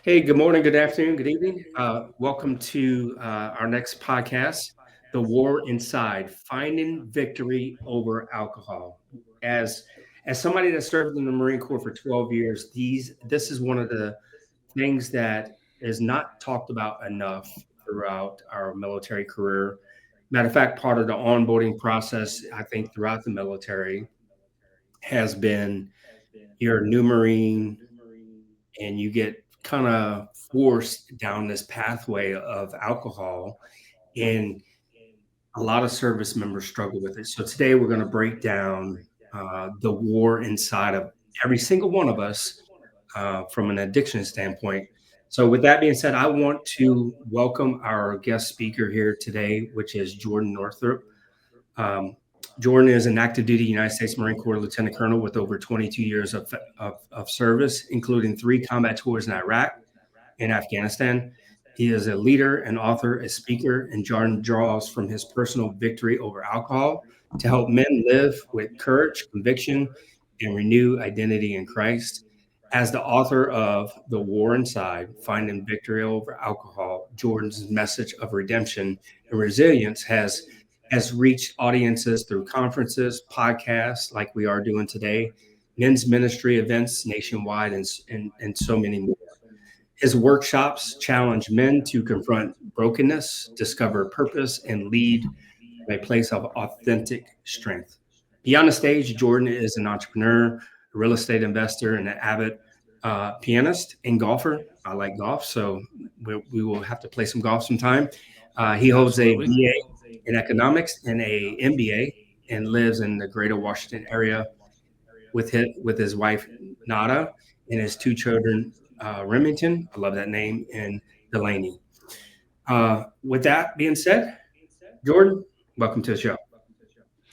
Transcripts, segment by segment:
Hey, good morning, good afternoon, good evening. Welcome to our next podcast, The War Inside, Finding Victory Over Alcohol. As as somebody that served in the Marine Corps for 12 years, this is one of the things that is not talked about enough throughout our military career. Matter of fact, part of the onboarding process, I think, throughout the military has been you're a new Marine and you get kind of forced down this pathway of alcohol, and a lot of service members struggle with it. So today we're going to break down the war inside of every single one of us from an addiction standpoint. So with that being said, I want to welcome our guest speaker here today, which is Jordan Northrup. um, Jordan is an active duty United States Marine Corps Lieutenant Colonel with over 22 years of service, including 3 combat tours in Iraq and Afghanistan. He is a leader, an author, a speaker, and Jordan draws from his personal victory over alcohol to help men live with courage, conviction, and renew identity in Christ. As the author of The War Inside, Finding Victory Over Alcohol, Jordan's message of redemption and resilience has reached audiences through conferences, podcasts like we are doing today, men's ministry events nationwide, and so many more. His workshops challenge men to confront brokenness, discover purpose, and lead from a place of authentic strength. Beyond the stage, Jordan is an entrepreneur, a real estate investor, and an avid pianist and golfer. I like golf, so we will have to play some golf sometime. He holds a Absolutely. BA in economics and a MBA, and lives in the greater Washington area with his wife Nada and his 2 children, Remington, I love that name, and Delaney. With that being said, Jordan, welcome to the show.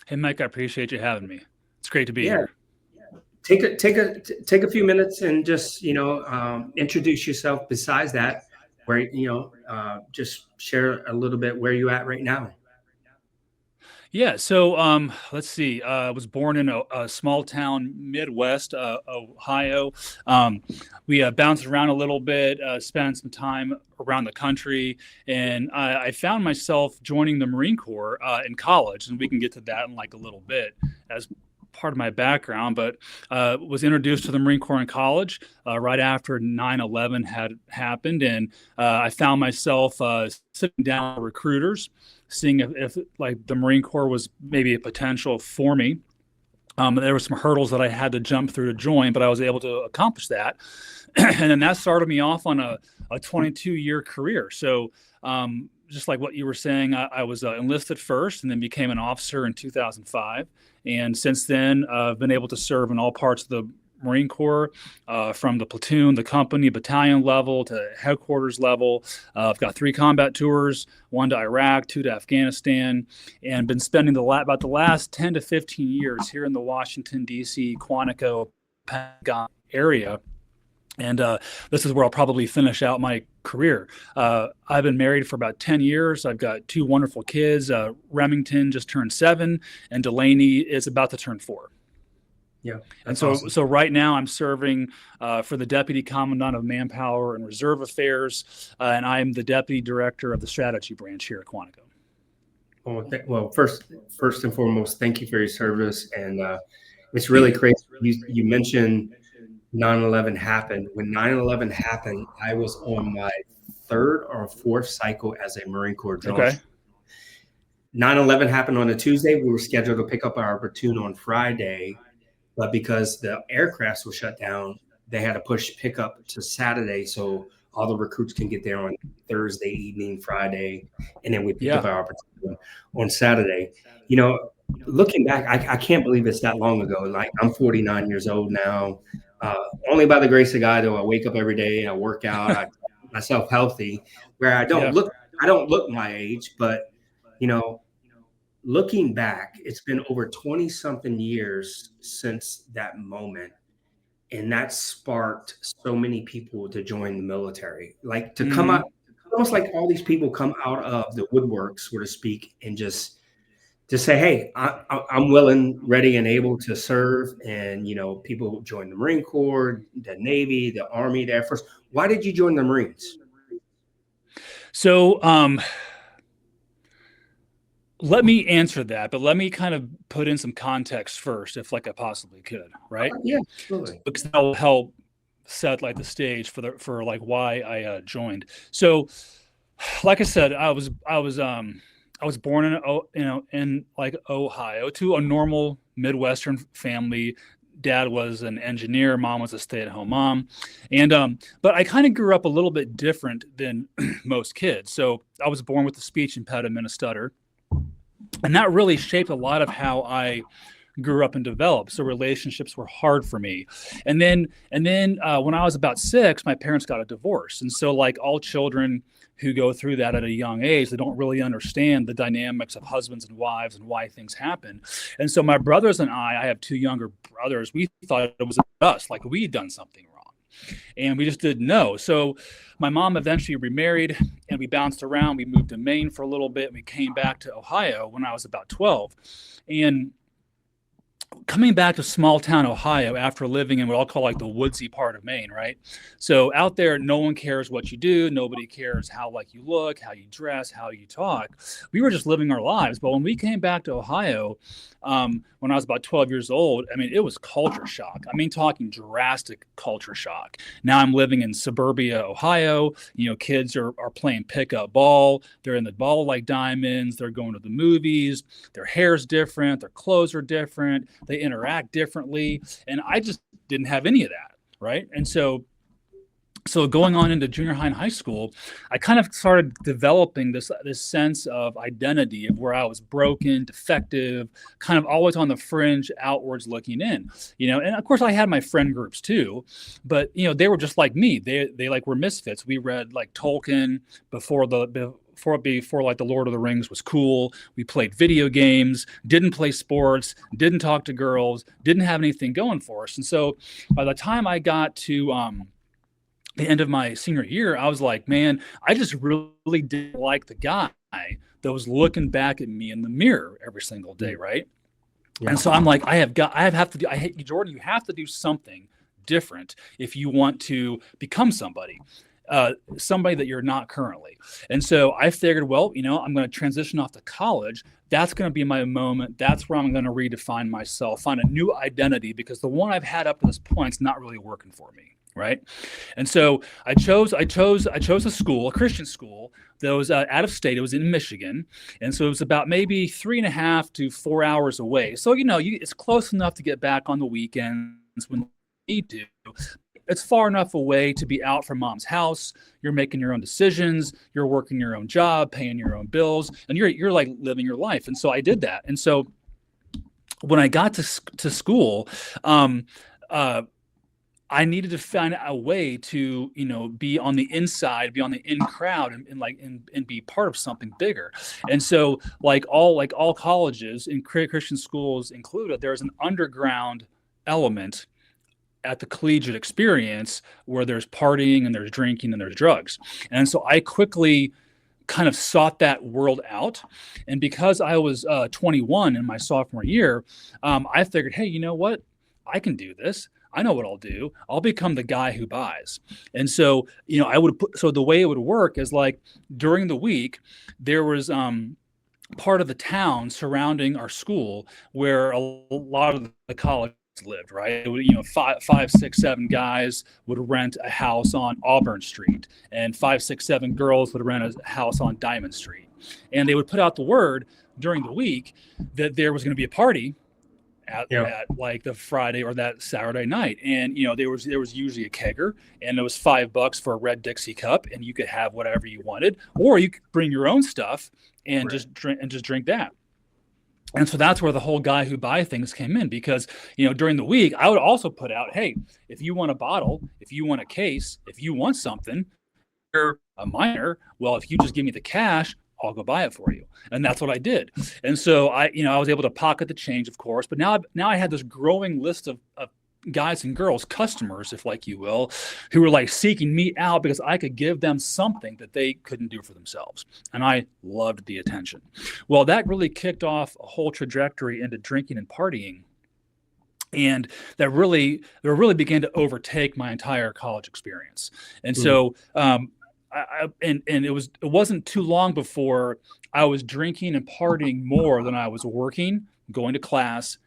Hey, Mike, I appreciate you having me. It's great to be Yeah, here. take a few minutes and just introduce yourself. Besides that, where just share a little bit where you at right now. Yeah, so let's see. I was born in a small town, Midwest Ohio. Um, we bounced around a little bit, spent some time around the country, and I found myself joining the Marine Corps in college, and we can get to that in like a little bit as part of my background, but was introduced to the Marine Corps in college right after 9/11 had happened. And I found myself sitting down with recruiters, seeing if like the Marine Corps was maybe a potential for me. There were some hurdles that I had to jump through to join, but I was able to accomplish that. And then that started me off on a 22-year career. So just like what you were saying, I was enlisted first and then became an officer in 2005. And since then, I've been able to serve in all parts of the Marine Corps, from the platoon, the company, battalion level to headquarters level. I've got 3 combat tours, 1 to Iraq, 2 to Afghanistan, and been spending about the last 10 to 15 years here in the Washington, D.C., Quantico, Pentagon area. And this is where I'll probably finish out my career. I've been married for about 10 years. I've got 2 wonderful kids. Remington just turned 7, and Delaney is about to turn 4. Yeah, And that's so, awesome. so right now I'm serving for the Deputy Commandant of Manpower and Reserve Affairs, and I'm the Deputy Director of the Strategy Branch here at Quantico. Well, first and foremost, thank you for your service, and it's really crazy. You mentioned 9/11 happened. When 9/11 happened, I was on my 3rd or 4th cycle as a Marine Corps drone. Okay. 9/11 happened on a Tuesday. We were scheduled to pick up our platoon on Friday, but because the aircrafts were shut down, they had to push pickup to Saturday so all the recruits can get there on Thursday evening, Friday, and then we picked up Yeah. our platoon on Saturday. You know, looking back, I can't believe it's that long ago. Like, I'm 49 years old now. Uh, Only by the grace of God do I wake up every day, I work out, I keep myself healthy, where Yeah. I don't look my age, but you know, looking back, it's been over 20 something years since that moment. And that sparked so many people to join the military, like to come Hmm. out, almost like all these people come out of the woodwork, so to speak, and just to say, hey, I'm willing, ready, and able to serve. And people join the Marine Corps, the Navy, the Army, the Air Force. Why did you join the Marines? So let me answer that, but let me kind of put in some context first, if like I possibly could, right? Yeah, absolutely. Because that will help set like the stage for like why I joined. So, like I said, I was born in like Ohio to a normal Midwestern family. Dad was an engineer, mom was a stay-at-home mom, and but I kind of grew up a little bit different than most kids. So I was born with a speech impediment, a stutter, and that really shaped a lot of how I grew up and developed. So relationships were hard for me. And then when I was about 6, my parents got a divorce. And so like all children who go through that at a young age, they don't really understand the dynamics of husbands and wives and why things happen. And so my brothers and I have 2 younger brothers, we thought it was us, like we'd done something wrong. And we just didn't know. So my mom eventually remarried and we bounced around. We moved to Maine for a little bit. And we came back to Ohio when I was about 12. And coming back to small town Ohio after living in what I'll call like the woodsy part of Maine, right? So out there, no one cares what you do. Nobody cares how like you look, how you dress, how you talk. We were just living our lives. But when we came back to Ohio, when I was about 12 years old, I mean, it was culture shock. I mean, talking drastic culture shock. Now I'm living in suburbia, Ohio. Kids are playing pickup ball. They're in the ball like diamonds. They're going to the movies. Their hair's different. Their clothes are different. They interact differently. And I just didn't have any of that, right? And so going on into junior high and high school, I kind of started developing this sense of identity of where I was broken, defective, kind of always on the fringe, outwards looking in. And of course I had my friend groups too, but they were just like me. They like were misfits. We read like Tolkien before like the Lord of the Rings was cool. We played video games, didn't play sports, didn't talk to girls, didn't have anything going for us. And so by the time I got to the end of my senior year, I was like, man, I just really didn't like the guy that was looking back at me in the mirror every single day, right? Yeah. And so I'm like, Jordan, you have to do something different if you want to become somebody that you're not currently. And so I figured, well, I'm going to transition off to college. That's going to be my moment. That's where I'm going to redefine myself, find a new identity, because the one I've had up to this point is not really working for me. Right. And so I chose a school, a Christian school that was out of state. It was in Michigan. And so it was about maybe 3.5 to 4 hours away. So, it's close enough to get back on the weekends when you need to. It's far enough away to be out from mom's house. You're making your own decisions. You're working your own job, paying your own bills, and you're like living your life. And so I did that. And so when I got to school, I needed to find a way to, be on the inside, be on the in crowd, and be part of something bigger. And so, like all colleges and Christian schools included, there's an underground element at the collegiate experience where there's partying and there's drinking and there's drugs. And so I quickly kind of sought that world out. And because I was 21 in my sophomore year, I figured, hey, you know what? I can do this. I know what I'll do. I'll become the guy who buys. And so, so the way it would work is like during the week, there was part of the town surrounding our school where a lot of the college lived, right? It would, 5, 6, 7 guys would rent a house on Auburn Street, and 5, 6, 7 girls would rent a house on Diamond Street. And they would put out the word during the week that there was going to be a party at like the Friday or that Saturday night. And, there was usually a kegger, and it was $5 for a red Dixie cup, and you could have whatever you wanted, or you could bring your own stuff and just drink that. And so that's where the whole guy who buy things came in, because, during the week, I would also put out, hey, if you want a bottle, if you want a case, if you want something, you're a minor. Well, if you just give me the cash, I'll go buy it for you. And that's what I did. And so I was able to pocket the change, of course, but now I had this growing list of guys and girls, customers, if like you will, who were like seeking me out because I could give them something that they couldn't do for themselves. And I loved the attention. Well, that really kicked off a whole trajectory into drinking and partying. And that really began to overtake my entire college experience. And so, and it wasn't too long before I was drinking and partying more than I was working, going to class,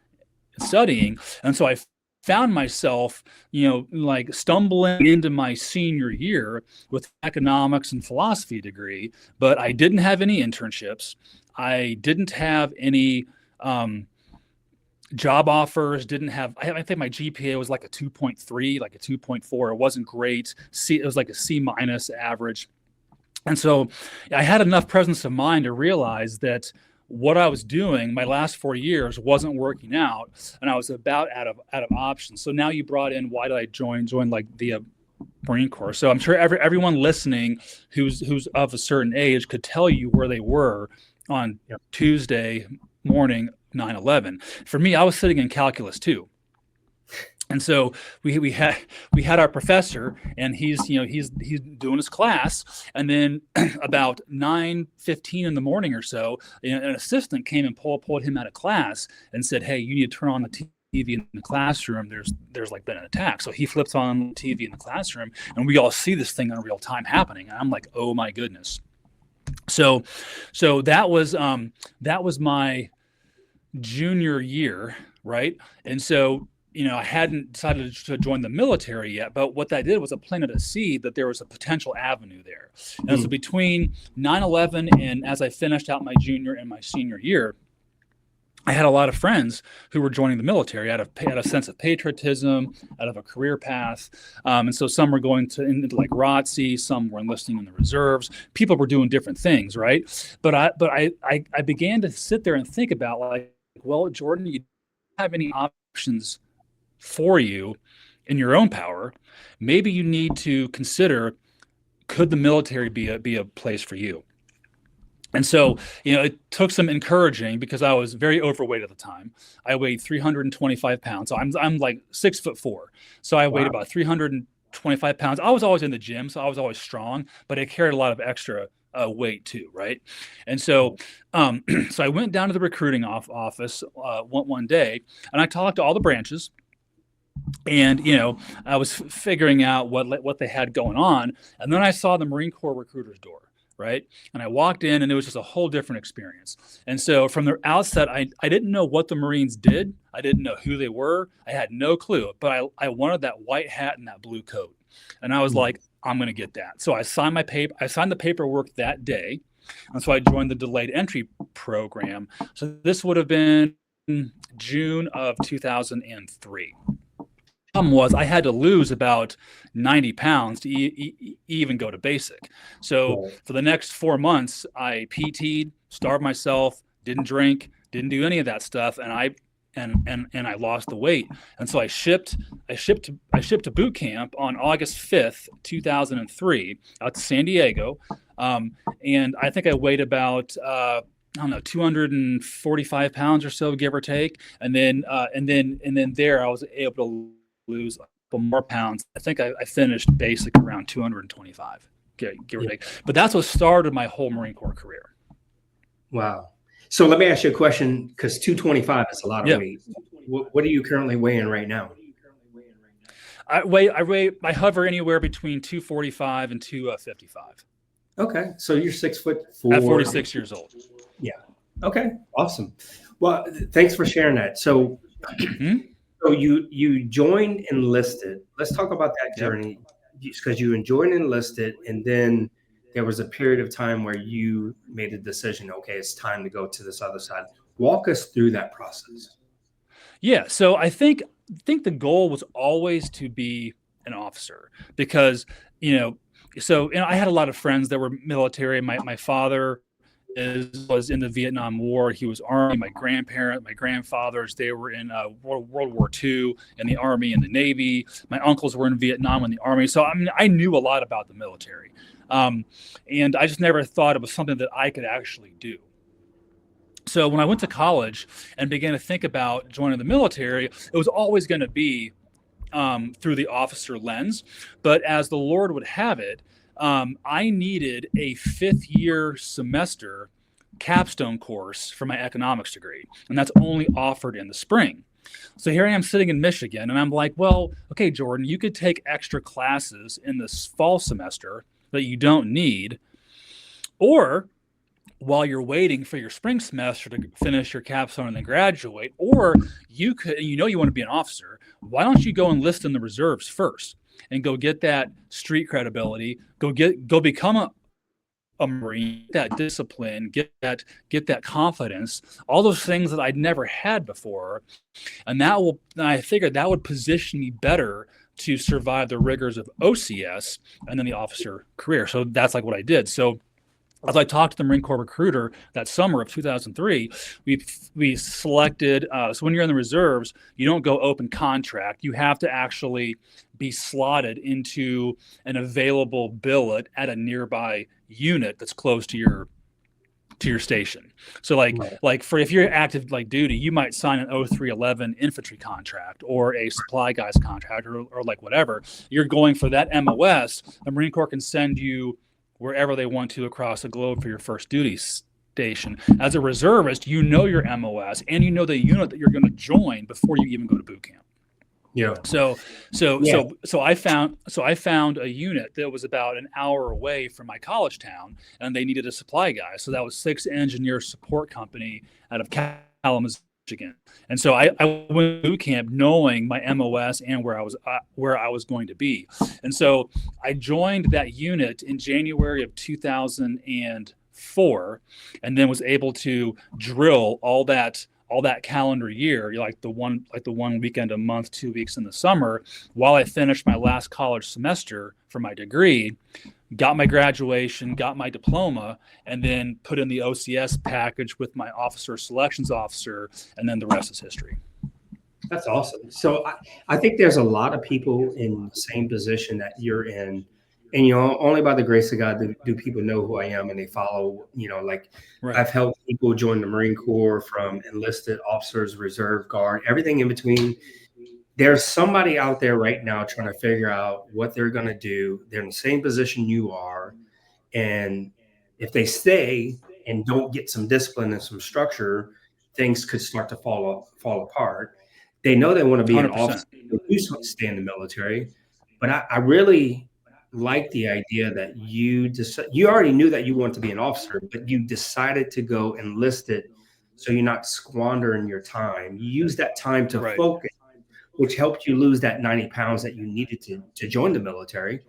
and studying. And so I found myself, like stumbling into my senior year with economics and philosophy degree, but I didn't have any internships. I didn't have any job offers. I think my GPA was like a 2.3, like a 2.4. It wasn't great. It was like a C- average. And so I had enough presence of mind to realize that what I was doing my last 4 years wasn't working out, and I was about out of options. So now you brought in, why did I join like the Marine Corps? So I'm sure everyone listening who's of a certain age could tell you where they were on Tuesday morning, 9/11. For me, I was sitting in calculus 2. And so we had our professor, and he's doing his class, and then about 9:15 in the morning or so, an assistant came and pulled him out of class and said, "Hey, you need to turn on the TV in the classroom. There's like been an attack." So he flips on the TV in the classroom, and we all see this thing in real time happening. And I'm like, "Oh my goodness!" So that was my junior year, right? And so, I hadn't decided to join the military yet, but what that did was it planted a seed that there was a potential avenue there. And so between 9/11 and as I finished out my junior and my senior year, I had a lot of friends who were joining the military out of a sense of patriotism, out of a career path. And so some were going into like ROTC, some were enlisting in the reserves. People were doing different things, right? But I began to sit there and think about, like, well, Jordan, you don't have any options for you in your own power. Maybe you need to consider, could the military be a place for you? And so, it took some encouraging, because I was very overweight at the time. I weighed 325 pounds. So I'm like 6'4". So I weighed about 325 pounds. I was always in the gym, so I was always strong, but I carried a lot of extra weight too, right? And so, so I went down to the recruiting office one day, and I talked to all the branches. And, I was figuring out what they had going on. And then I saw the Marine Corps recruiter's door. Right. And I walked in, and it was just a whole different experience. And so from the outset, I didn't know what the Marines did. I didn't know who they were. I had no clue, but I wanted that white hat and that blue coat. And I was like, I'm going to get that. So I signed the paperwork that day. And so I joined the delayed entry program. So this would have been June of 2003. Problem was, I had to lose about 90 pounds to even go to basic. So for the next 4 months, I PT'd, starved myself, didn't drink, didn't do any of that stuff, and I lost the weight. And so I shipped to boot camp on August 5th, 2003, out to San Diego, and I think I weighed about 245 pounds or so, give or take, and then there I was able to lose a couple more pounds. I think I finished basic around 225, give or take. But that's what started my whole Marine Corps career. Wow. So let me ask you a question, because 225 is a lot of weight. What are you currently weighing right now? I hover anywhere between 245 and 255. Okay. So you're 6'4". At 46 years old. Yeah. Okay. Awesome. Well, thanks for sharing that. So, So you joined enlisted. Let's talk about that journey, because you joined enlisted, and then there was a period of time where you made a decision. Okay, it's time to go to this other side. Walk us through that process. Yeah. So I think the goal was always to be an officer, because I had a lot of friends that were military. My father was in the Vietnam War. He was Army. My grandfathers, they were in World War II in the Army and the Navy. My uncles were in Vietnam in the Army. So I knew a lot about the military, and I just never thought it was something that I could actually do. So when I went to college and began to think about joining the military, it was always going to be through the officer lens. But as the Lord would have it, I needed a 5th-year semester capstone course for my economics degree, and that's only offered in the spring. So here I am sitting in Michigan, and I'm like, well, okay, Jordan, you could take extra classes in this fall semester that you don't need, or while you're waiting for your spring semester to finish your capstone and then graduate, or you could, you want to be an officer, why don't you go enlist in the reserves first and go get that street credibility, go become a Marine, that discipline, get that confidence, all those things that I'd never had before. And I figured that would position me better to survive the rigors of OCS and then the officer career. So that's like what I did. So as I talked to the Marine Corps recruiter that summer of 2003, we selected, so when you're in the reserves, you don't go open contract. You have to actually be slotted into an available billet at a nearby unit that's close to your station. So like for if you're active like duty, you might sign an 0311 infantry contract or a supply guys contract or like whatever. You're going for that MOS. The Marine Corps can send you wherever they want to across the globe for your first duty station. As a reservist, you know your MOS and you know the unit that you're going to join before you even go to boot camp. Yeah. So I found a unit that was about an hour away from my college town, and they needed a supply guy. So that was 6 Engineer Support Company out of Kalamazoo, Michigan. And so I went to boot camp knowing my MOS and where I was going to be. And so I joined that unit in January of 2004, and then was able to drill all that calendar year, like the one weekend a month, 2 weeks in the summer, while I finished my last college semester for my degree, got my graduation, got my diploma, and then put in the OCS package with my officer selections officer, and then the rest is history. That's awesome. So I think there's a lot of people in the same position that you're in. And, only by the grace of God do people know who I am and they follow, right. I've helped people join the Marine Corps, from enlisted officers, reserve guard, everything in between. There's somebody out there right now trying to figure out what they're going to do. They're in the same position you are. And if they stay and don't get some discipline and some structure, things could start to fall apart. They know they want to be 100%. An officer. They do want to stay in the military. But I really like the idea that you already knew that you wanted to be an officer, but you decided to go enlisted, so you're not squandering your time. You use that time to focus, which helped you lose that 90 pounds that you needed to join the military.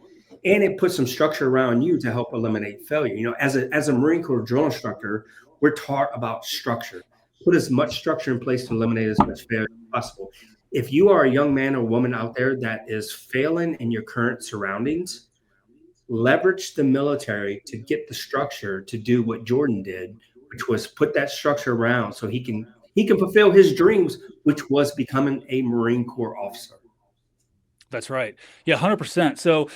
And it put some structure around you to help eliminate failure. As a Marine Corps drill instructor, we're taught about structure. Put as much structure in place to eliminate as much failure as possible. If you are a young man or woman out there that is failing in your current surroundings, leverage the military to get the structure to do what Jordan did, which was put that structure around so he can fulfill his dreams, which was becoming a Marine Corps officer. That's right. Yeah, 100%. So,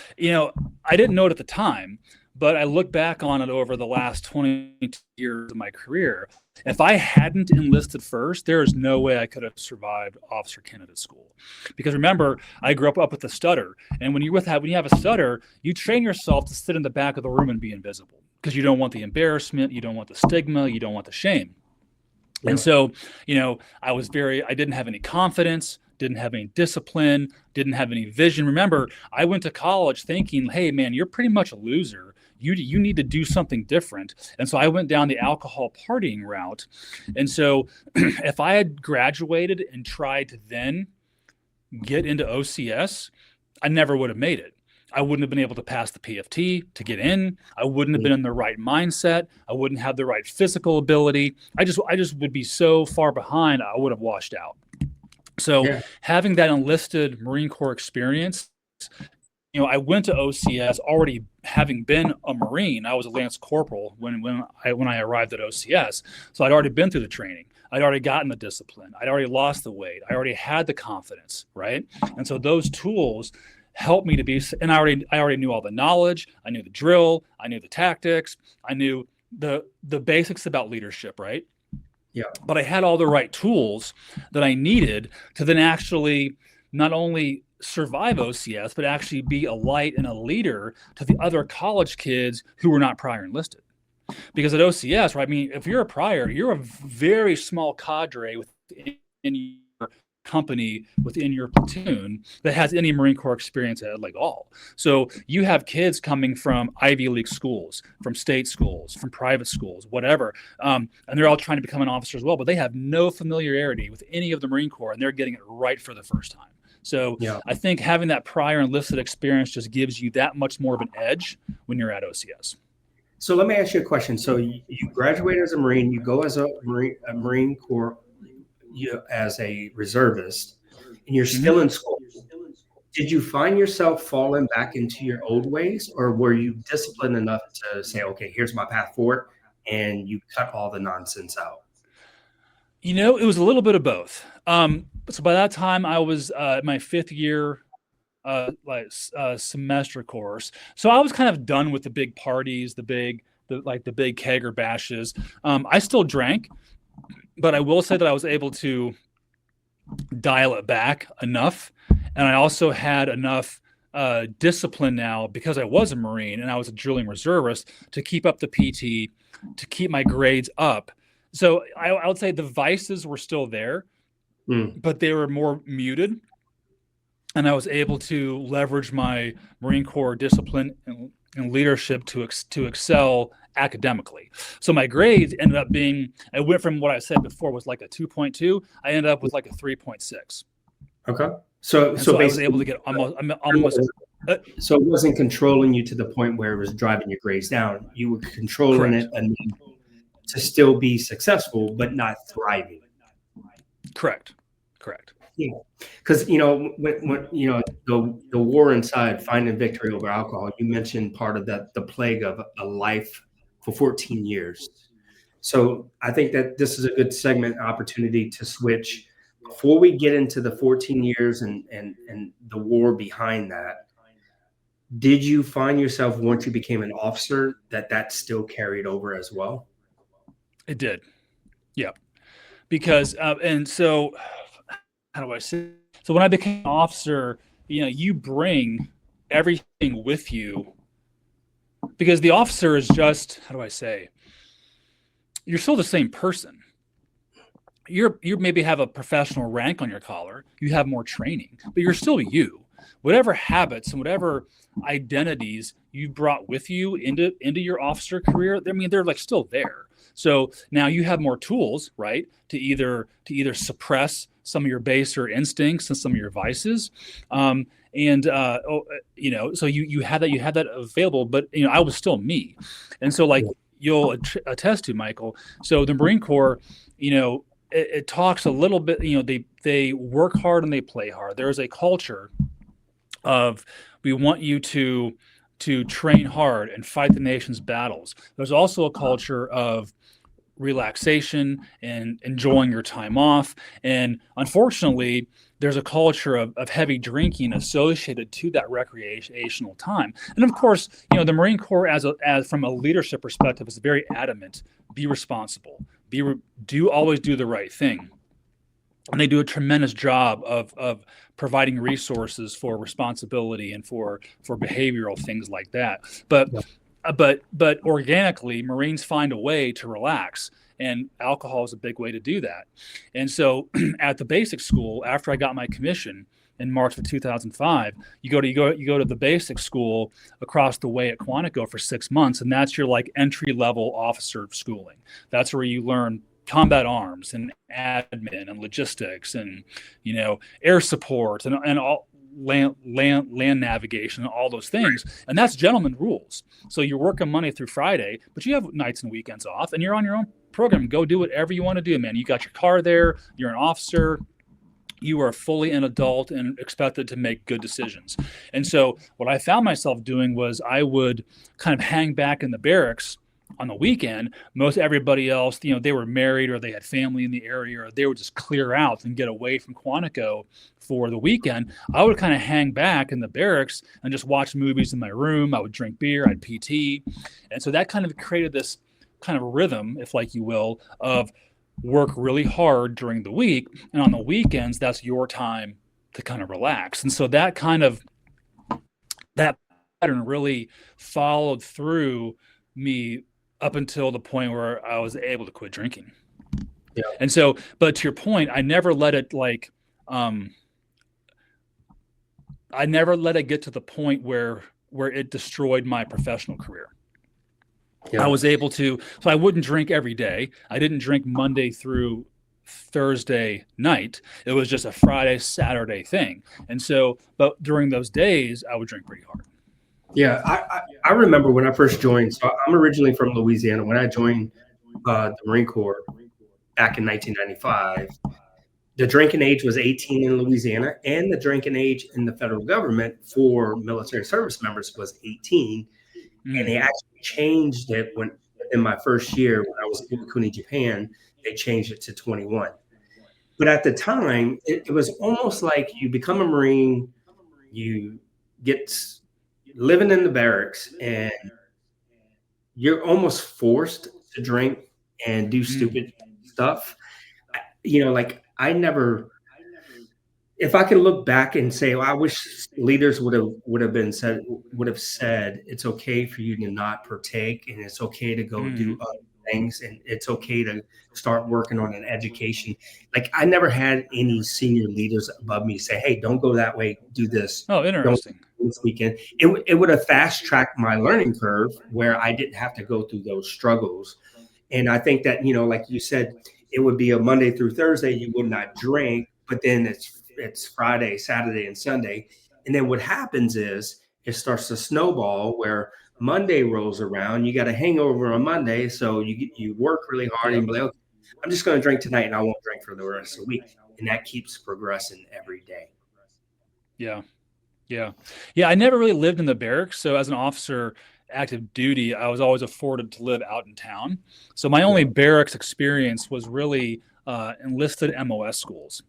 I didn't know it at the time, but I look back on it over the last 20 years of my career. If I hadn't enlisted first, there is no way I could have survived officer candidate school. Because remember, I grew up with a stutter. And when you have a stutter, you train yourself to sit in the back of the room and be invisible, because you don't want the embarrassment, you don't want the stigma, you don't want the shame. Yeah. And so, I didn't have any confidence, didn't have any discipline, didn't have any vision. Remember, I went to college thinking, hey, man, you're pretty much a loser. You need to do something different. And so I went down the alcohol partying route. And so if I had graduated and tried to then get into OCS, I never would have made it. I wouldn't have been able to pass the PFT to get in. I wouldn't have been in the right mindset. I wouldn't have the right physical ability. I just would be so far behind, I would have washed out. So having that enlisted Marine Corps experience, I went to OCS already having been a Marine. I was a Lance Corporal when I arrived at OCS. So I'd already been through the training. I'd already gotten the discipline. I'd already lost the weight. I already had the confidence, right? And so those tools helped me to be, and I already knew all the knowledge. I knew the drill. I knew the tactics. I knew the basics about leadership, right? Yeah. But I had all the right tools that I needed to then actually not only survive OCS, but actually be a light and a leader to the other college kids who were not prior enlisted. Because at OCS, right, I mean, if you're a prior, you're a very small cadre within your company, within your platoon that has any Marine Corps experience at like all. So you have kids coming from Ivy League schools, from state schools, from private schools, whatever, and they're all trying to become an officer as well, but they have no familiarity with any of the Marine Corps, and they're getting it right for the first time. So Yeah. I think having that prior enlisted experience just gives you that much more of an edge when you're at OCS. So let me ask you a question. So you graduate as a Marine, you go as a Marine Corps, as a reservist, and you're still in school. Did you find yourself falling back into your old ways, or were you disciplined enough to say, okay, here's my path forward, and you cut all the nonsense out? It was a little bit of both. So by that time, I was my fifth year semester course. So I was kind of done with the big parties, the big kegger bashes. I still drank, but I will say that I was able to dial it back enough. And I also had enough discipline now because I was a Marine and I was a drilling reservist to keep up the PT, to keep my grades up. So I would say the vices were still there, but they were more muted. And I was able to leverage my Marine Corps discipline and leadership to excel academically. So my grades ended up being, I went from what I said before was like a 2.2, I ended up with like a 3.6. Okay. So basically, I was able to get almost. So it wasn't controlling you to the point where it was driving your grades down. You were controlling Correct. it enough to still be successful, but not thriving. Correct. Yeah, because when the war inside, finding victory over alcohol. You mentioned part of that, the plague of a life for 14 years. So I think that this is a good segment opportunity to switch before we get into the 14 years and the war behind that. Did you find yourself, once you became an officer, that still carried over as well? It did. Yeah. Because and so how do I say? So when I became an officer, you bring everything with you, because the officer is just, how do I say? You're still the same person. You maybe have a professional rank on your collar. You have more training, but you're still you. Whatever habits and whatever identities you brought with you into your officer career, I mean, they're like still there. So now you have more tools, right, to either suppress some of your baser instincts and some of your vices, so you had that available. But I was still me, and so like you'll attest to, Michael. So the Marine Corps, it talks a little bit. They work hard and they play hard. There is a culture of, we want you to train hard and fight the nation's battles. There's also a culture of relaxation and enjoying your time off. And unfortunately, there's a culture of heavy drinking associated to that recreational time. And of course, the Marine Corps, as from a leadership perspective, is very adamant: be responsible, always do the right thing. And they do a tremendous job of providing resources for responsibility and for behavioral things like that. But organically, Marines find a way to relax, and alcohol is a big way to do that. And so, at the basic school, after I got my commission in March of 2005, you go to the basic school across the way at Quantico for 6 months, and that's your like entry level officer schooling. That's where you learn combat arms and admin and logistics and air support and all land navigation and all those things. And that's gentleman rules. So you're working Monday through Friday, but you have nights and weekends off, and you're on your own program. Go do whatever you want to do, man. You got your car there, you're an officer, you are fully an adult and expected to make good decisions. And so what I found myself doing was I would kind of hang back in the barracks on the weekend. Most everybody else, they were married or they had family in the area, or they would just clear out and get away from Quantico for the weekend. I would kind of hang back in the barracks and just watch movies in my room. I would drink beer, I'd PT. And so that kind of created this kind of rhythm, if like you will, of work really hard during the week. And on the weekends, that's your time kind of relax. And so that pattern really followed through me up until the point where I was able to quit drinking. Yeah. And so, but to your point, I never let it I never let it get to the point where it destroyed my professional career. Yeah. I was able to, so I wouldn't drink every day. I didn't drink Monday through Thursday night. It was just a Friday, Saturday thing. And so, but during those days, I would drink pretty hard. Yeah. I remember when I first joined. So I'm originally from Louisiana. When I joined the Marine Corps back in 1995, the drinking age was 18 in Louisiana, and the drinking age in the federal government for military service members was 18. And they actually changed it in my first year when I was in Iwakuni, Japan. They changed it to 21. But at the time, it was almost like you become a Marine, you get living in the barracks, and you're almost forced to drink and do stupid stuff. Like I never, if I can look back and say, well, I wish leaders would have said it's okay for you to not partake, and it's okay to go do other things, and it's okay to start working on an education. Like I never had any senior leaders above me say, "Hey, don't go that way. Do this. Oh, interesting. Don't this weekend." It would have fast tracked my learning curve where I didn't have to go through those struggles. And I think that like you said, it would be a Monday through Thursday you would not drink, but then it's Friday, Saturday, and Sunday. And then what happens is it starts to snowball where Monday rolls around. You got a hangover on Monday, so you work really hard and be like, okay, I'm just going to drink tonight and I won't drink for the rest of the week. And that keeps progressing every day. Yeah. I never really lived in the barracks. So as an officer, active duty, I was always afforded to live out in town. So my only barracks experience was really enlisted MOS schools.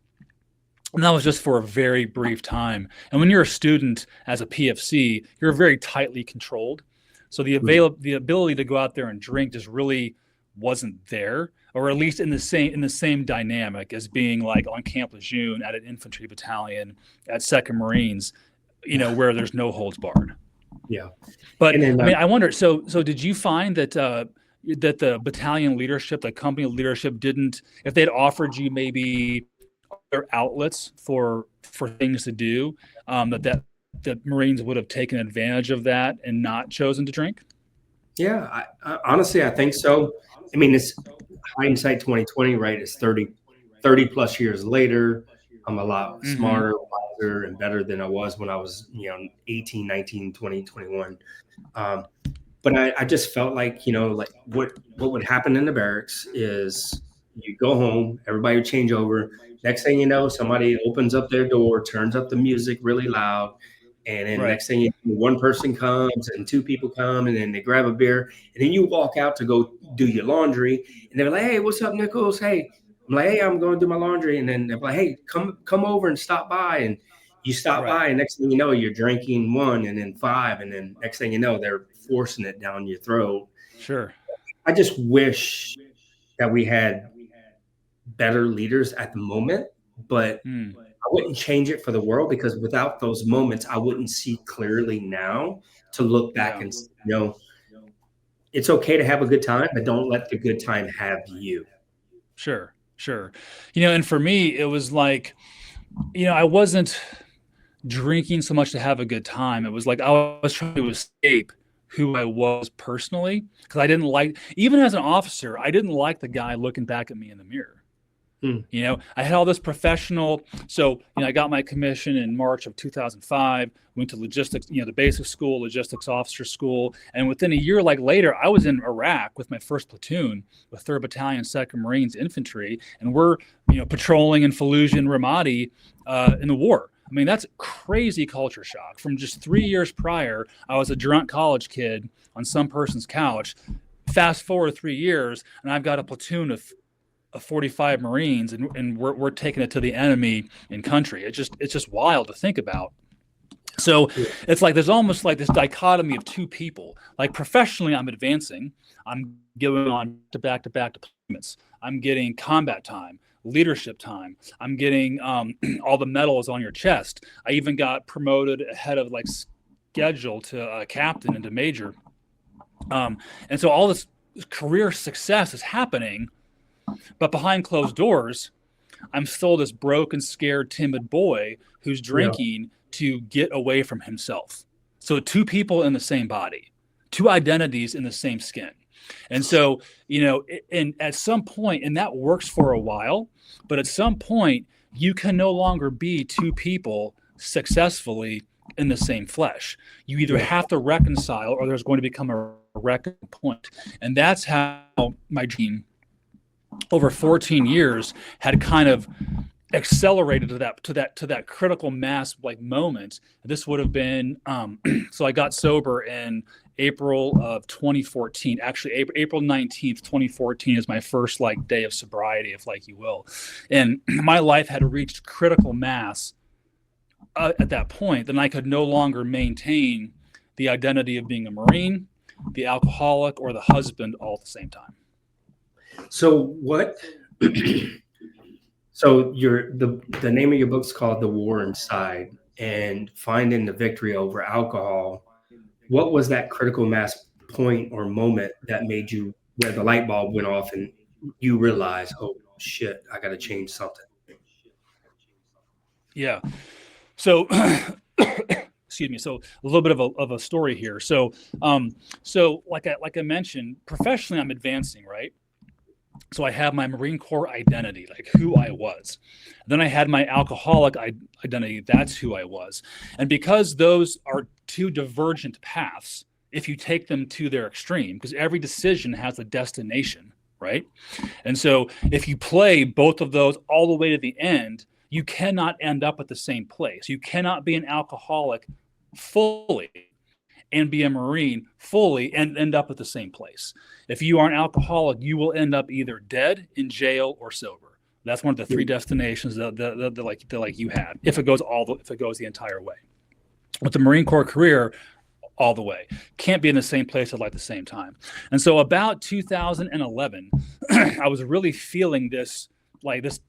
And that was just for a very brief time. And when you're a student as a PFC, you're very tightly controlled. So the ability to go out there and drink just really wasn't there, or at least in the same dynamic as being like on Camp Lejeune at an infantry battalion at 2nd Marines, where there's no holds barred. Yeah. But then, I wonder, so did you find that that the battalion leadership, the company leadership if they'd offered you maybe other outlets for things to do, that Marines would have taken advantage of that and not chosen to drink? Yeah, I honestly, I think so. I mean, it's hindsight 2020, right? It's 30 plus years later. I'm a lot smarter, wiser, and better than I was when I was, 18, 19, 20, 21. But I just felt like, like what would happen in the barracks is you go home, everybody would change over. Next thing you know, somebody opens up their door, turns up the music really loud. And then next thing you know, one person comes and two people come, and then they grab a beer. And then you walk out to go do your laundry. And they're like, "Hey, what's up, Nichols? Hey." I'm like, "Hey, I'm going to do my laundry." And then they're like, "Hey, come over and stop by." And you stop by, and next thing you know, you're drinking 1 and then 5. And then next thing you know, they're forcing it down your throat. Sure. I just wish that we had better leaders at the moment, but I wouldn't change it for the world, because without those moments, I wouldn't see clearly now to look back and, it's okay to have a good time, but don't let the good time have you. Sure. And for me, it was like, I wasn't drinking so much to have a good time. It was like I was trying to escape who I was personally, because I didn't like, even as an officer, I didn't like the guy looking back at me in the mirror. I had all this professional. So, I got my commission in March of 2005, went to logistics, the basic school, logistics officer school. And within a year, later, I was in Iraq with my 1st platoon with 3rd Battalion, 2nd Marines Infantry. And we're, patrolling in Fallujah and Ramadi in the war. I mean, that's crazy culture shock. From just 3 years prior, I was a drunk college kid on some person's couch. Fast forward 3 years, and I've got a platoon of 45 Marines, and we're taking it to the enemy in country. It's just wild to think about. So it's like there's almost like this dichotomy of two people. Like professionally, I'm advancing. I'm going on to back deployments. I'm getting combat time, leadership time. I'm getting all the medals on your chest. I even got promoted ahead of like schedule to captain and to major. And so all this career success is happening, but behind closed doors, I'm still this broken, scared, timid boy who's drinking to get away from himself. So two people in the same body, two identities in the same skin. And so, and at some point, and that works for a while, but at some point, you can no longer be two people successfully in the same flesh. You either have to reconcile or there's going to become a reckoning point. And that's how my dream over 14 years had kind of accelerated to that critical mass like moment. This would have been so I got sober in April of 2014. Actually, April 19th, 2014 is my first like day of sobriety, if like you will. And my life had reached critical mass at that point. Then I could no longer maintain the identity of being a Marine, the alcoholic, or the husband all at the same time. So what? So the name of your book's called The War Inside, and finding the victory over alcohol. What was that critical mass point or moment that made you, where the light bulb went off and you realized, oh shit, I got to change something? Yeah. So, excuse me. So a little bit of a story here. So like I mentioned, professionally, I'm advancing, right? So I have my Marine Corps identity, like who I was. Then I had my alcoholic identity. That's who I was. And because those are two divergent paths, if you take them to their extreme, because every decision has a destination, right? And so if you play both of those all the way to the end, you cannot end up at the same place. You cannot be an alcoholic fully and be a Marine fully and end up at the same place. If you are an alcoholic, you will end up either dead, in jail, or sober. That's one of the three destinations that like you have. If it goes the entire way. With the Marine Corps career, all the way. Can't be in the same place at like the same time. And so about 2011, I was really feeling this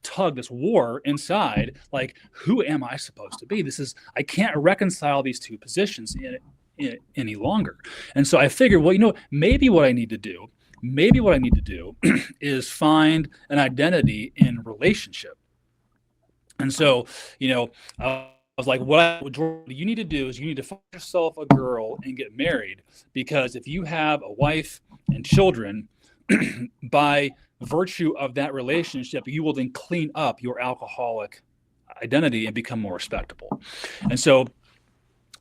tug, this war inside, like, who am I supposed to be? I can't reconcile these two positions any longer. And so I figured, well, maybe what I need to do is find an identity in relationship. And so, I was like, what you need to do is you need to find yourself a girl and get married, because if you have a wife and children, by virtue of that relationship, you will then clean up your alcoholic identity and become more respectable. And so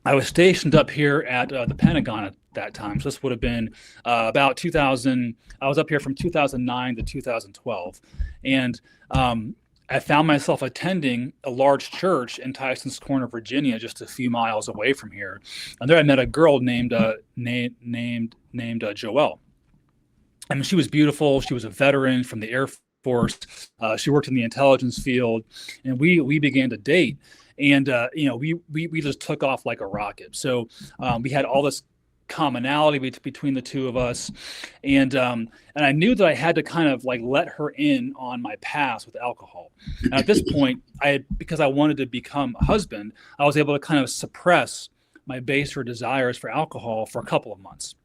I was stationed up here at the Pentagon at that time. So this would have been about 2000. I was up here from 2009 to 2012. And I found myself attending a large church in Tyson's Corner, Virginia, just a few miles away from here. And there I met a girl named Joelle. I mean, she was beautiful. She was a veteran from the Air Force. She worked in the intelligence field, and we began to date. And we just took off like a rocket. So we had all this commonality between the two of us, and I knew that I had to kind of like let her in on my past with alcohol. And at this point, because I wanted to become a husband, I was able to kind of suppress my baser desires for alcohol for a couple of months.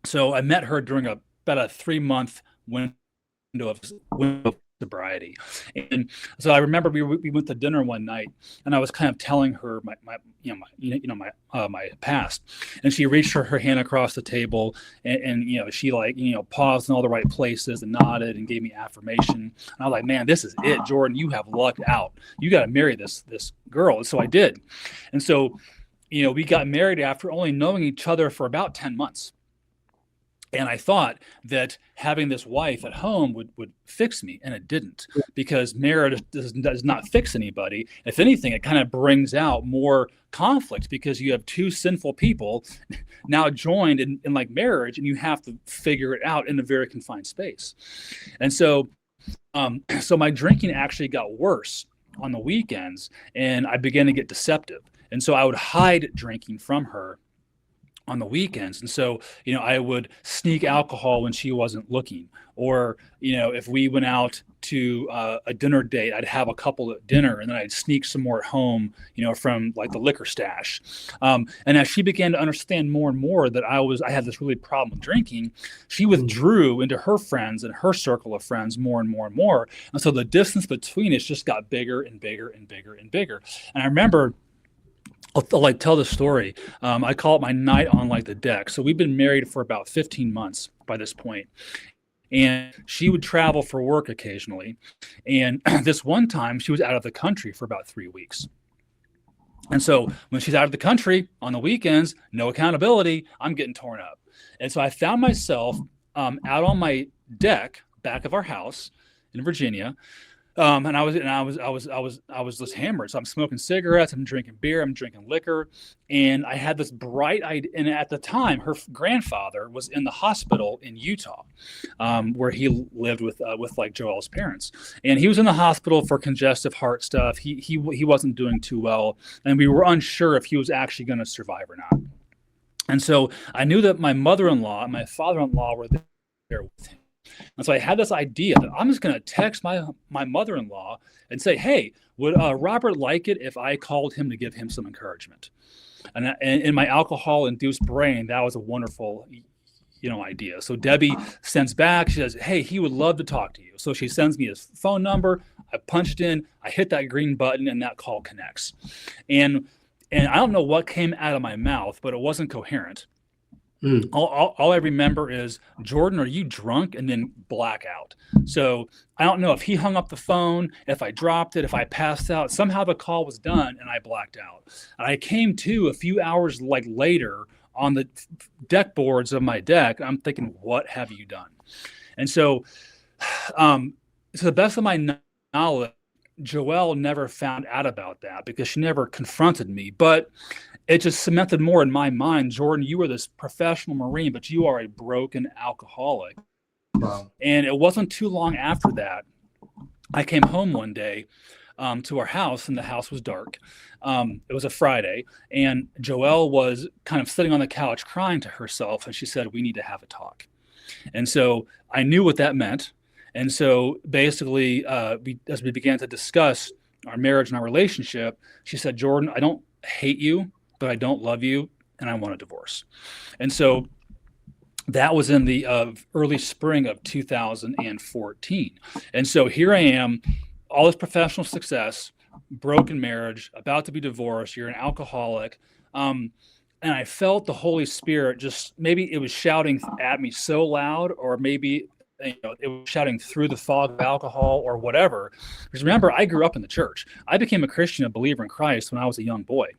So I met her during about a 3-month window of sobriety. And so I remember we went to dinner one night, and I was kind of telling her my past, and she reached her hand across the table, and she paused in all the right places and nodded and gave me affirmation. And I was like, man, this is it, Jordan. You have lucked out. You got to marry this girl. And so I did. And so we got married after only knowing each other for about 10 months. And I thought that having this wife at home would fix me, and it didn't, because marriage does not fix anybody. If anything, it kind of brings out more conflict, because you have two sinful people now joined in like marriage, and you have to figure it out in a very confined space. And so my drinking actually got worse on the weekends, and I began to get deceptive. And so I would hide drinking from her on the weekends. And so, I would sneak alcohol when she wasn't looking. Or, if we went out to a dinner date, I'd have a couple at dinner and then I'd sneak some more at home, from like the liquor stash. And as she began to understand more and more that I had this really problem with drinking, she withdrew into her friends and her circle of friends more and more and more. And so the distance between us just got bigger and bigger and bigger and bigger. And I remember, I'll like tell the story. I call it my night on like the deck. So we've been married for about 15 months by this point. And she would travel for work occasionally. And this one time she was out of the country for about 3 weeks. And so when she's out of the country on the weekends, no accountability, I'm getting torn up. And so I found myself out on my deck, back of our house in Virginia. And I was just hammered. So I'm smoking cigarettes, I'm drinking beer, I'm drinking liquor. And I had this bright idea. And at the time, her grandfather was in the hospital in Utah, where he lived with like Joel's parents. And he was in the hospital for congestive heart stuff. He wasn't doing too well. And we were unsure if he was actually going to survive or not. And so I knew that my mother-in-law and my father-in-law were there with him. And so I had this idea that I'm just going to text my mother-in-law and say, hey, would Robert like it if I called him to give him some encouragement? And in my alcohol-induced brain, that was a wonderful, idea. So Debbie sends back, she says, hey, he would love to talk to you. So she sends me his phone number. I punched in, I hit that green button, and that call connects. And I don't know what came out of my mouth, but it wasn't coherent. All I remember is, Jordan, are you drunk? And then blackout. So I don't know if he hung up the phone, if I dropped it, if I passed out. Somehow the call was done and I blacked out. And I came to a few hours later on the deck boards of my deck. I'm thinking, what have you done? And so, to the best of my knowledge, Joelle never found out about that because she never confronted me. But it just cemented more in my mind, Jordan, you were this professional Marine, but you are a broken alcoholic. Wow. And it wasn't too long after that, I came home one day to our house, and the house was dark. It was a Friday, and Joelle was kind of sitting on the couch crying to herself, and she said, we need to have a talk. And so I knew what that meant. And so basically, as we began to discuss our marriage and our relationship, she said, Jordan, I don't hate you, but I don't love you, and I want a divorce. And so that was in the early spring of 2014. And so here I am, all this professional success, broken marriage, about to be divorced, you're an alcoholic. And I felt the Holy Spirit just, maybe it was shouting at me so loud, or maybe it was shouting through the fog of alcohol or whatever. Because remember, I grew up in the church. I became a Christian, a believer in Christ when I was a young boy,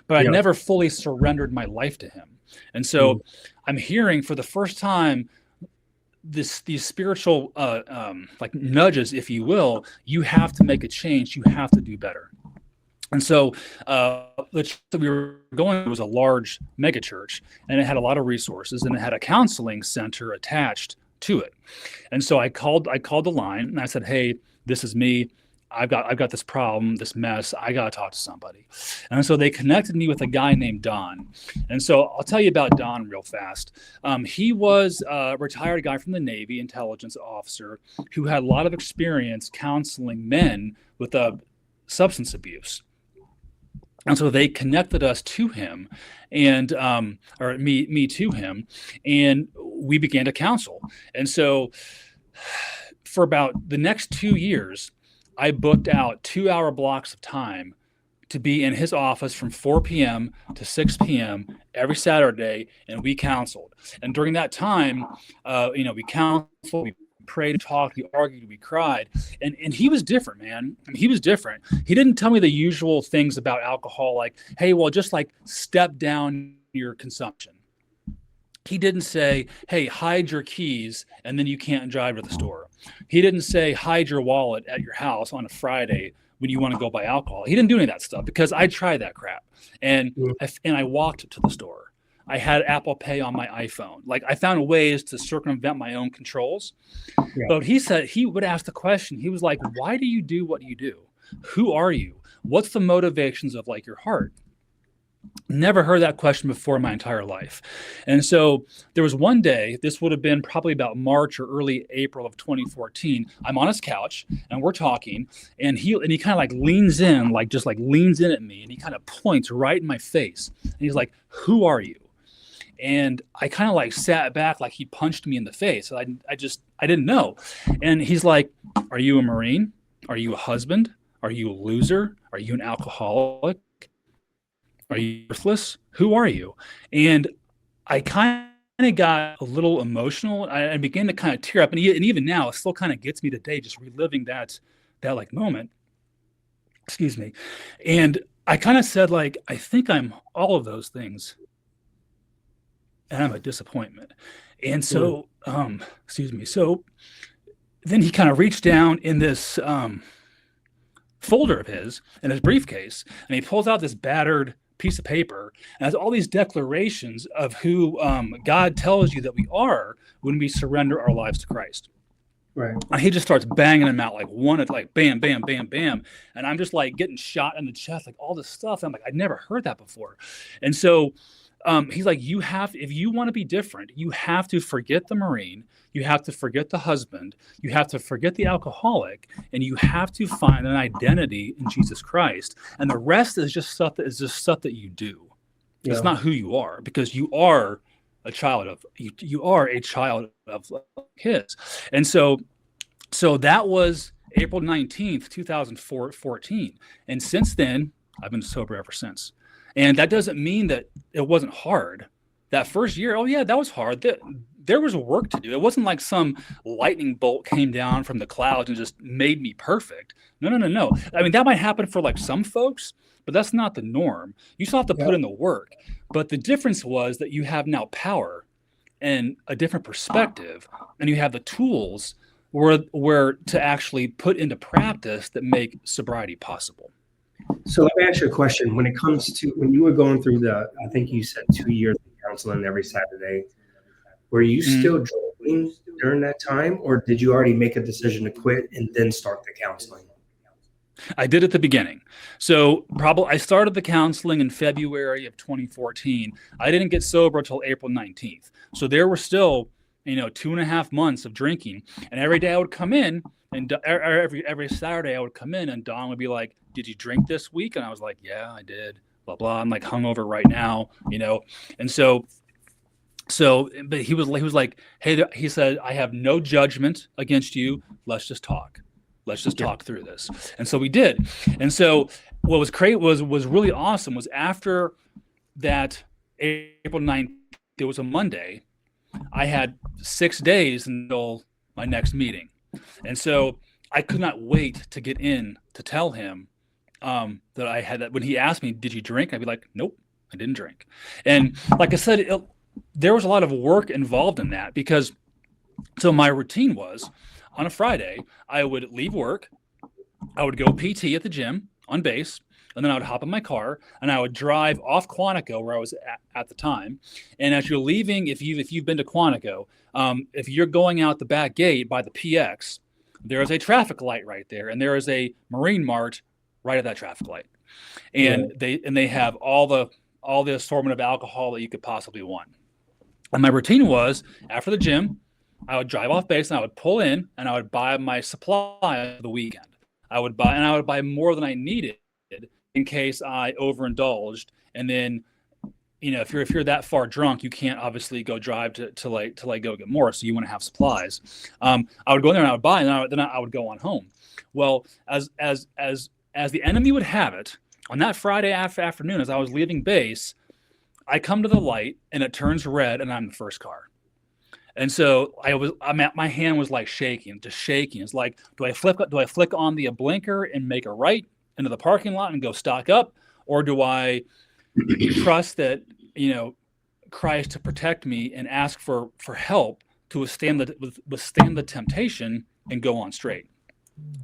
but I never fully surrendered my life to him. And so I'm hearing for the first time these spiritual like nudges, if you will. You have to make a change. You have to do better. And so the church that we were going to was a large mega church, and it had a lot of resources, and it had a counseling center attached to it. And so I called the line and I said, hey, this is me. I've got this problem, this mess. I got to talk to somebody. And so they connected me with a guy named Don. And so I'll tell you about Don real fast. He was a retired guy from the Navy, intelligence officer, who had a lot of experience counseling men with substance abuse. And so they connected us to him, and or me to him, and we began to counsel. And so for about the next 2 years, I booked out 2-hour blocks of time to be in his office from 4 p.m. to 6 p.m. every Saturday, and we counseled. And during that time, we counseled, we prayed, talked, we argued, we cried. And he was different, man. I mean, he was different. He didn't tell me the usual things about alcohol, like, hey, well, just like step down your consumption. He didn't say, hey, hide your keys and then you can't drive to the store. He didn't say, hide your wallet at your house on a Friday when you want to go buy alcohol. He didn't do any of that stuff, because I tried that crap. And I walked to the store. I had Apple Pay on my iPhone. Like, I found ways to circumvent my own controls. Yeah. But he said, he would ask the question. He was like, why do you do what you do? Who are you? What's the motivations of like your heart? Never heard that question before in my entire life. And so there was one day, this would have been probably about March or early April of 2014. I'm on his couch and we're talking, and he kind of like leans in, like just like leans in at me, and he kind of points right in my face. And he's like, "Who are you?" And I kind of like sat back like he punched me in the face. I didn't know. And he's like, "Are you a Marine? Are you a husband? Are you a loser? Are you an alcoholic? Are you worthless? Who are you?" And I kind of got a little emotional. I began to kind of tear up, and even now, it still kind of gets me today, just reliving that like moment. Excuse me. And I kind of said, like, I think I'm all of those things, and I'm a disappointment. And so, excuse me. So then he kind of reached down in this folder of his in his briefcase, and he pulls out this battered piece of paper and has all these declarations of who God tells you that we are when we surrender our lives to Christ. Right. And he just starts banging them out like one at like bam, bam, bam, bam. And I'm just like getting shot in the chest, like all this stuff. I'm like, I'd never heard that before. And so he's like, if you want to be different, you have to forget the Marine, you have to forget the husband, you have to forget the alcoholic, and you have to find an identity in Jesus Christ. And the rest is just stuff that you do. Yeah. It's not who you are, because you are a child of his. And so that was April 19th, 2014. And since then, I've been sober ever since. And that doesn't mean that it wasn't hard. That first year, oh yeah, that was hard. There was work to do. It wasn't like some lightning bolt came down from the clouds and just made me perfect. No. I mean, that might happen for like some folks, but that's not the norm. You still have to put in the work. But the difference was that you have now power and a different perspective, and you have the tools where to actually put into practice that make sobriety possible. So let me ask you a question. When it comes to when you were going through I think you said 2 years of counseling every Saturday, were you still drinking during that time, or did you already make a decision to quit and then start the counseling? I did at the beginning. So I started the counseling in February of 2014. I didn't get sober until April 19th. So there were still, 2.5 months of drinking. And every day I would come in, and every Saturday I would come in, and Dawn would be like, "Did you drink this week?" And I was like, "Yeah, I did." Blah blah. I'm like hungover right now, And so, but he was like, "Hey," he said, "I have no judgment against you. Let's just talk. Let's just talk through this." And so we did. And so what was great was really awesome was after that April 9th, it was a Monday. I had 6 days until my next meeting. And so I could not wait to get in to tell him that I had that. When he asked me, "Did you drink?" I'd be like, "Nope, I didn't drink." And like I said, there was a lot of work involved in that, because so my routine was on a Friday, I would leave work, I would go PT at the gym on base, and then I would hop in my car and I would drive off Quantico, where I was at the time. And as you're leaving, if you've been to Quantico, if you're going out the back gate by the PX, there is a traffic light right there, and there is a Marine Mart right at that traffic light, and they have all the assortment of alcohol that you could possibly want. And my routine was, after the gym, I would drive off base and I would pull in and I would buy my supply for the weekend. I would buy more than I needed in case I overindulged. And then, if you're that far drunk, you can't obviously go drive to go get more. So you want to have supplies. I would go there and I would buy, and then I would go on home. Well, as the enemy would have it, on that Friday afternoon, as I was leaving base, I come to the light and it turns red, and I'm the first car. And so my hand was like shaking. It's like, do I flick on the blinker and make a right into the parking lot and go stock up, or do I trust that Christ to protect me and ask for help to withstand the temptation and go on straight?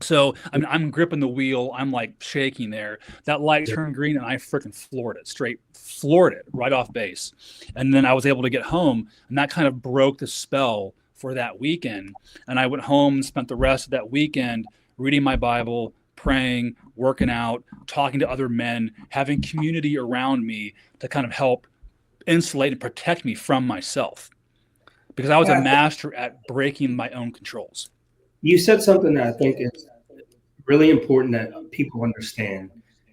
So I'm gripping the wheel. I'm like shaking there. That light turned green, and I freaking floored it right off base. And then I was able to get home, and that kind of broke the spell for that weekend. And I went home and spent the rest of that weekend reading my Bible, praying, working out, talking to other men, having community around me to kind of help insulate and protect me from myself, because I was a Yeah, master at breaking my own controls. you said something that I think is really important that people understand.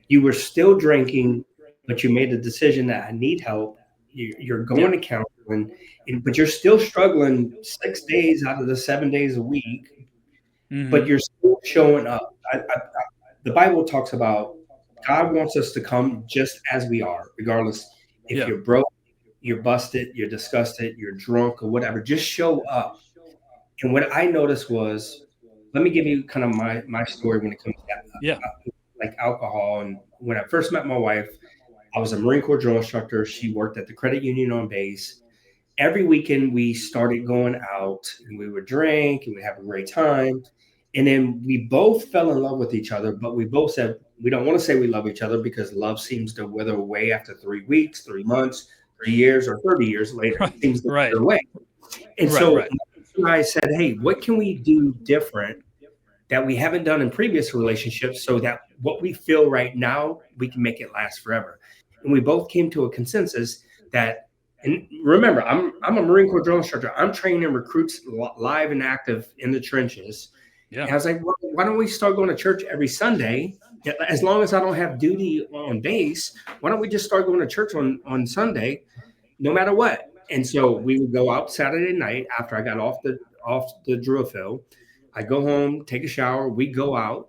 You were still drinking, but you made the decision that I need help. You're going Yeah. to counseling, but you're still struggling 6 days out of the 7 days a week, but Hmm. you're still showing up. The Bible talks about God wants us to come just as we are, regardless if Yeah. you're broke, you're busted, you're disgusted, you're drunk, or whatever. Just show up. And what I noticed was, let me give you kind of my story when it comes to Yeah. like alcohol. And when I first met my wife, I was a Marine Corps drill instructor. She worked at the credit union on base. Every weekend we started going out and we would drink and we have a great time. And then we both fell in love with each other, but we both said we don't want to say we love each other because love seems to wither away after 3 weeks, 3 months, 3 years, or 30 years later. It seems to Right. wither away. And Right. so Right. I said, hey, what can we do different that we haven't done in previous relationships so that what we feel right now, we can make it last forever? And we both came to a consensus that, and remember, I'm a Marine Corps drill instructor. I'm training recruits live and active in the trenches. Yeah. And I was like, well, why don't we start going to church every Sunday? As long as I don't have duty on base, why don't we just start going to church on Sunday, no matter what? And so we would go out Saturday night after I got off the drill field. I go home, take a shower, we go out.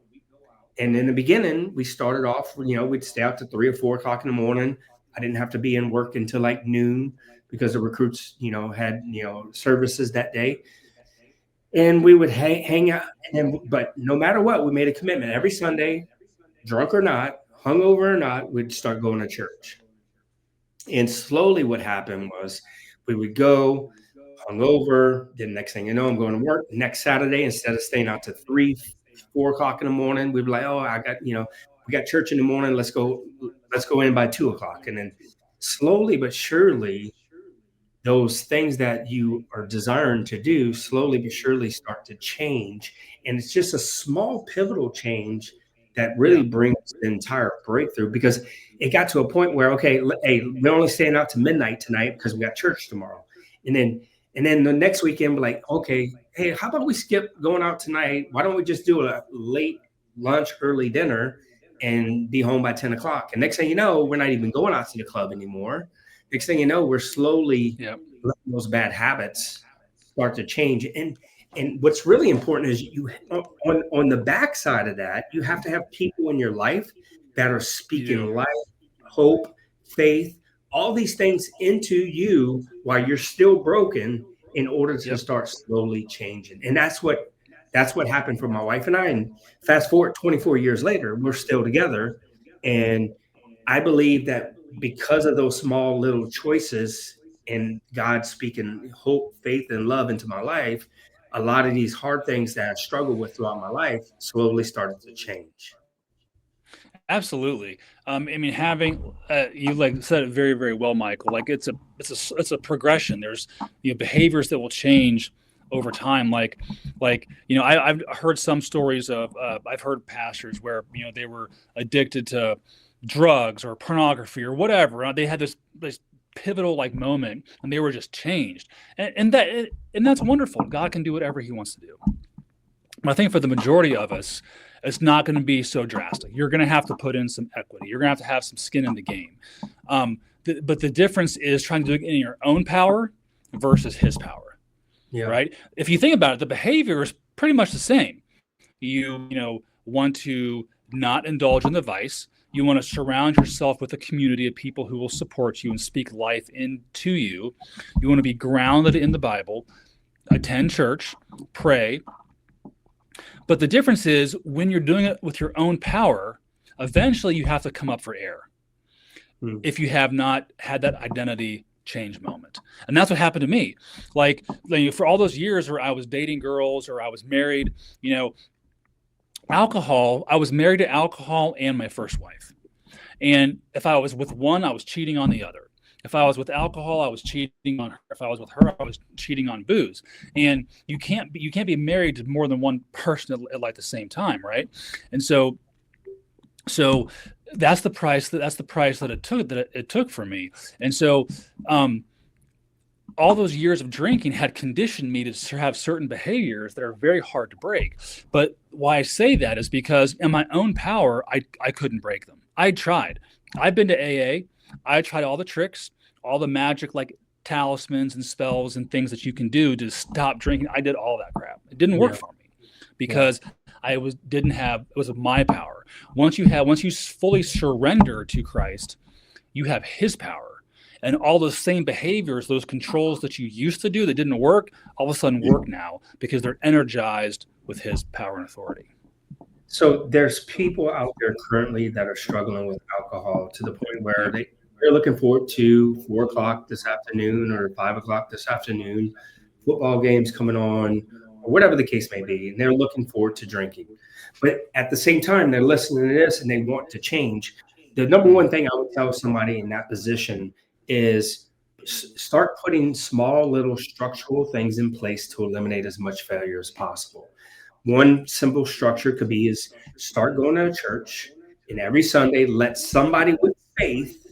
And in the beginning, we started off, we'd stay out to 3 or 4 o'clock in the morning. I didn't have to be in work until like noon because the recruits, had, services that day. And we would hang out. But no matter what, we made a commitment every Sunday, drunk or not, hungover or not, we'd start going to church. And slowly what happened was we would go hungover. Then next thing you know, I'm going to work. Next Saturday, instead of staying out to 3, 4 o'clock in the morning, we'd be like, oh, we got church in the morning. Let's go in by 2 o'clock. And then slowly but surely, those things that you are desiring to do slowly but surely start to change. And it's just a small pivotal change that really Yeah. brings the entire breakthrough, because it got to a point where, okay, hey, we're only staying out to midnight tonight because we got church tomorrow. And then the next weekend, we're like, okay, hey, how about we skip going out tonight? Why don't we just do a late lunch, early dinner and be home by 10 o'clock? And next thing you know, we're not even going out to the club anymore. Next thing you know, we're slowly Yeah. letting those bad habits start to change. And what's really important is you on the backside of that, you have to have people in your life that are You do. speaking life, hope, faith, all these things into you while you're still broken, in order to Yep. start slowly changing. And that's what happened for my wife and I. And fast forward 24 years later, we're still together. And I believe that because of those small little choices and God speaking hope, faith, and love into my life, a lot of these hard things that I struggled with throughout my life slowly started to change. Absolutely. I mean, having you like said it very, very well, Michael. Like it's a progression. There's behaviors that will change over time. I've heard some stories of I've heard pastors where they were addicted to drugs or pornography or whatever. They had this pivotal like moment and they were just changed, and that's wonderful. God can do whatever He wants to do. I think for the majority of us, it's not going to be so drastic. You're going to have to put in some equity. You're going to have some skin in the game. But the difference is trying to do it in your own power versus His power, Yeah. right? If you think about it, the behavior is pretty much the same. You want to not indulge in the vice. You want to surround yourself with a community of people who will support you and speak life into you. You want to be grounded in the Bible, attend church, pray. But the difference is when you're doing it with your own power, eventually you have to come up for air if you have not had that identity change moment. And that's what happened to me. Like for all those years where I was dating girls or I was married, alcohol, I was married to alcohol and my first wife. And if I was with one, I was cheating on the other. If I was with alcohol, I was cheating on her. If I was with her, I was cheating on booze. And you can't be married to more than one person at like the same time, right? And so that's the price that it took for me. And so um, all those years of drinking had conditioned me to have certain behaviors that are very hard to break. But why I say that is because in my own power, I couldn't break them. I tried. I've been to AA. I tried all the tricks, all the magic like talismans and spells and things that you can do to stop drinking. I did all that crap. It didn't work Yeah. for me Yeah. because I was didn't have it was my power. Once you fully surrender to Christ, you have his power. And all those same behaviors, those controls that you used to do that didn't work, all of a sudden work now because they're energized with his power and authority. So there's people out there currently that are struggling with alcohol to the point where they're looking forward to 4 o'clock this afternoon or 5 o'clock this afternoon, football games coming on, or whatever the case may be, and they're looking forward to drinking. But at the same time, they're listening to this and they want to change. The number one thing I would tell somebody in that position is start putting small little structural things in place to eliminate as much failure as possible. One simple structure could be is start going to a church, and every Sunday let somebody with faith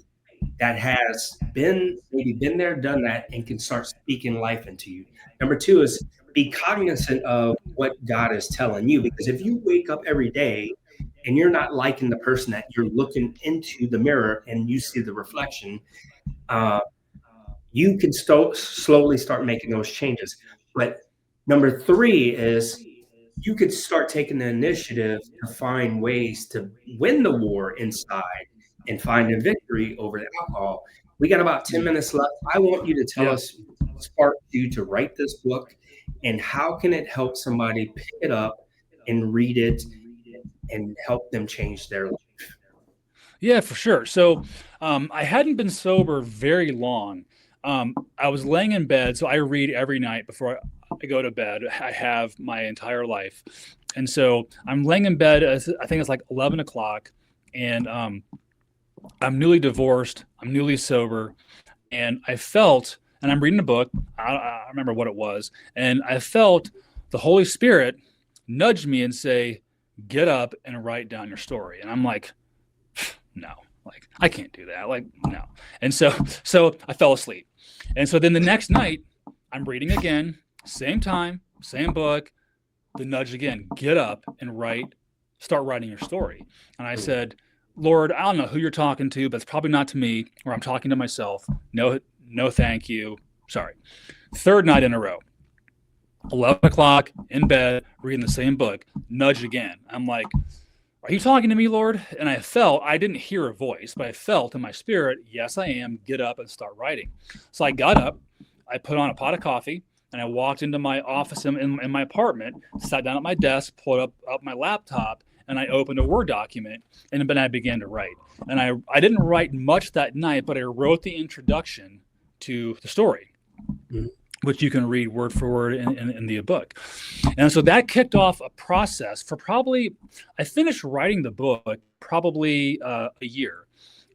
that has been there, done that, and can start speaking life into you. Number two is be cognizant of what God is telling you, because if you wake up every day and you're not liking the person that you're looking into the mirror and you see the reflection, uh, you can slowly start making those changes. But number three is you could start taking the initiative to find ways to win the war inside and find a victory over the alcohol. We got about 10 minutes left. I want you to tell Yeah. us what sparked you to write this book and how can it help somebody pick it up and read it and help them change their life. Yeah, for sure. So I hadn't been sober very long. I was laying in bed, so I read every night before I go to bed. I have my entire life. And so I'm laying in bed, I think it's like 11 o'clock, and I'm newly divorced, I'm newly sober, and I'm reading a book. I remember what it was. And I felt the Holy Spirit nudge me and say, get up and write down your story. And I'm like, no, like I can't do that. Like, no. And so I fell asleep. And so then the next night I'm reading again, same time, same book, the nudge again, get up and start writing your story. And I said, Lord, I don't know who you're talking to, but it's probably not to me, or I'm talking to myself. No, no, thank you. Sorry. Third night in a row, 11 o'clock in bed, reading the same book, nudge again. I'm like, are you talking to me, Lord? And I didn't hear a voice, but I felt in my spirit, yes, I am. Get up and start writing. So I got up, I put on a pot of coffee, and I walked into my office in my apartment, sat down at my desk, pulled up my laptop, and I opened a Word document, and then I began to write. And I didn't write much that night, but I wrote the introduction to the story, which you can read word for word in the book. And so that kicked off a process for I finished writing the book probably a year.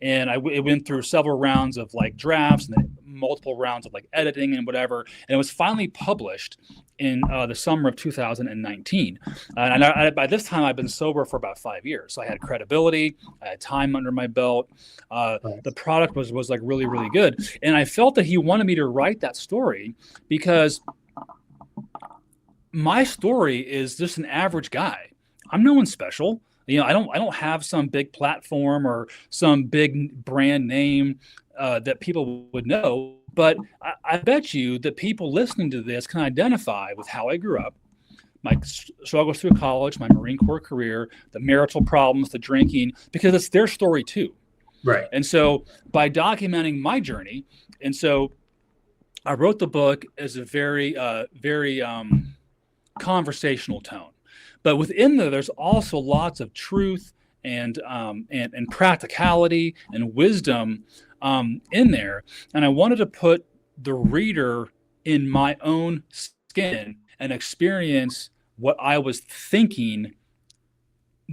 And it went through several rounds of like drafts and then multiple rounds of like editing and whatever. And it was finally published in the summer of 2019. And by this time, I've been sober for about 5 years. So I had credibility, I had time under my belt. The product was like really, really good. And I felt that he wanted me to write that story because my story is just an average guy. I'm no one special. I don't have some big platform or some big brand name that people would know. But I bet you that people listening to this can identify with how I grew up, my struggles through college, my Marine Corps career, the marital problems, the drinking, because it's their story too. Right. And so by documenting my journey, and so I wrote the book as a very, very conversational tone. But within there's also lots of truth and practicality and wisdom in there. And I wanted to put the reader in my own skin and experience what I was thinking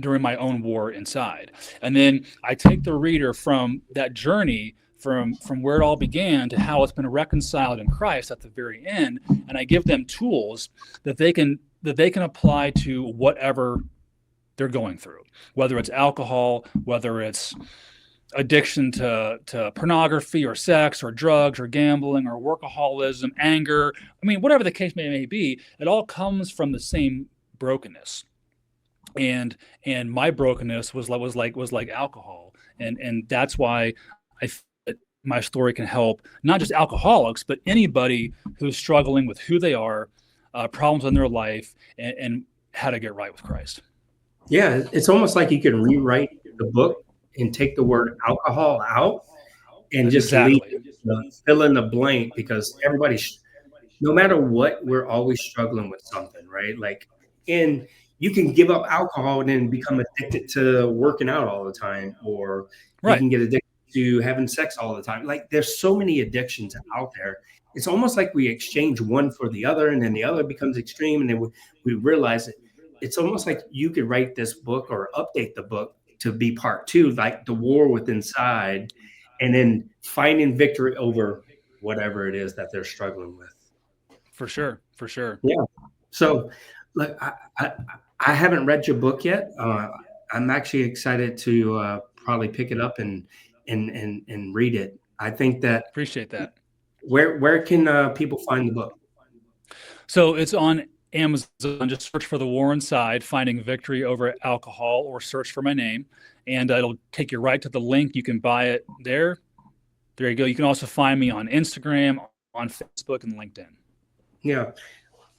during my own war inside. And then I take the reader from that journey from where it all began to how it's been reconciled in Christ at the very end, and I give them tools that they can apply to whatever they're going through, whether it's alcohol, whether it's addiction to pornography or sex or drugs or gambling or workaholism, anger. I mean, whatever the case may be, it all comes from the same brokenness. And my brokenness was like alcohol, and that's why I my story can help not just alcoholics, but anybody who's struggling with who they are, problems in their life, and how to get right with Christ. Yeah, it's almost like you can rewrite the book and take the word alcohol out and just leave Exactly. fill in the blank, because everybody's, no matter what, we're always struggling with something, right? Like, and you can give up alcohol and then become addicted to working out all the time, or you Right. can get addicted to having sex all the time. Like, there's so many addictions out there. It's almost like we exchange one for the other, and then the other becomes extreme, and then we realize it. It's almost like you could write this book or update the book to be part two, like the war within inside, and then finding victory over whatever it is that they're struggling with. For sure. For sure. Yeah. So, look, I haven't read your book yet. I'm actually excited to probably pick it up and read it. I think that Appreciate that. where can people find the book? So it's on Amazon. Just search for The War Inside, Finding Victory Over Alcohol, or search for my name, and it'll take you right to the link. You can buy it there. There you go. You can also find me on Instagram, on Facebook, and LinkedIn. Yeah.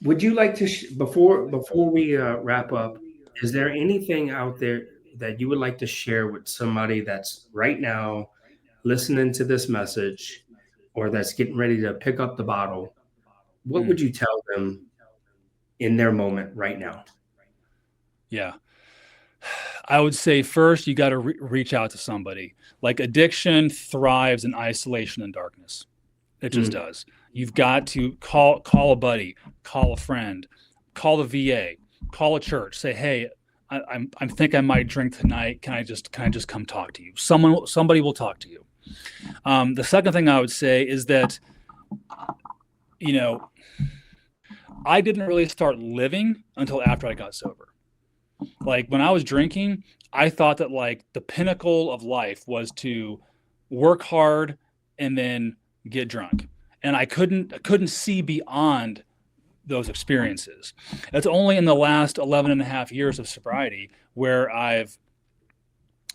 Would you like to before we wrap up? Is there anything out there that you would like to share with somebody that's right now listening to this message, or that's getting ready to pick up the bottle? What Mm, would you tell them in their moment right now? yeah. I would say first, you got to reach out to somebody. Like addiction thrives in isolation and darkness. It just Mm, does. You've got to call a buddy, call a friend, call the VA, call a church. Say, hey, I think I might drink tonight. Can I just come talk to you? Somebody will talk to you. The second thing I would say is that, you know, I didn't really start living until after I got sober. Like when I was drinking, I thought that like the pinnacle of life was to work hard and then get drunk. And I couldn't see beyond those experiences. It's only in the last 11 and a half years of sobriety where I've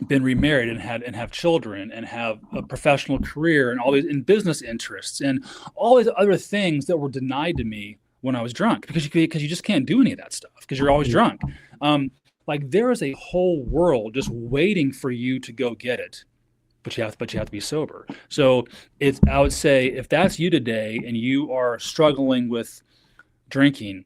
been remarried and have children and have a professional career and all these in business interests and all these other things that were denied to me when I was drunk, because you just can't do any of that stuff because you're always mm, drunk. Like there is a whole world just waiting for you to go get it, but you have to be sober. So it's I would say if that's you today and you are struggling with drinking,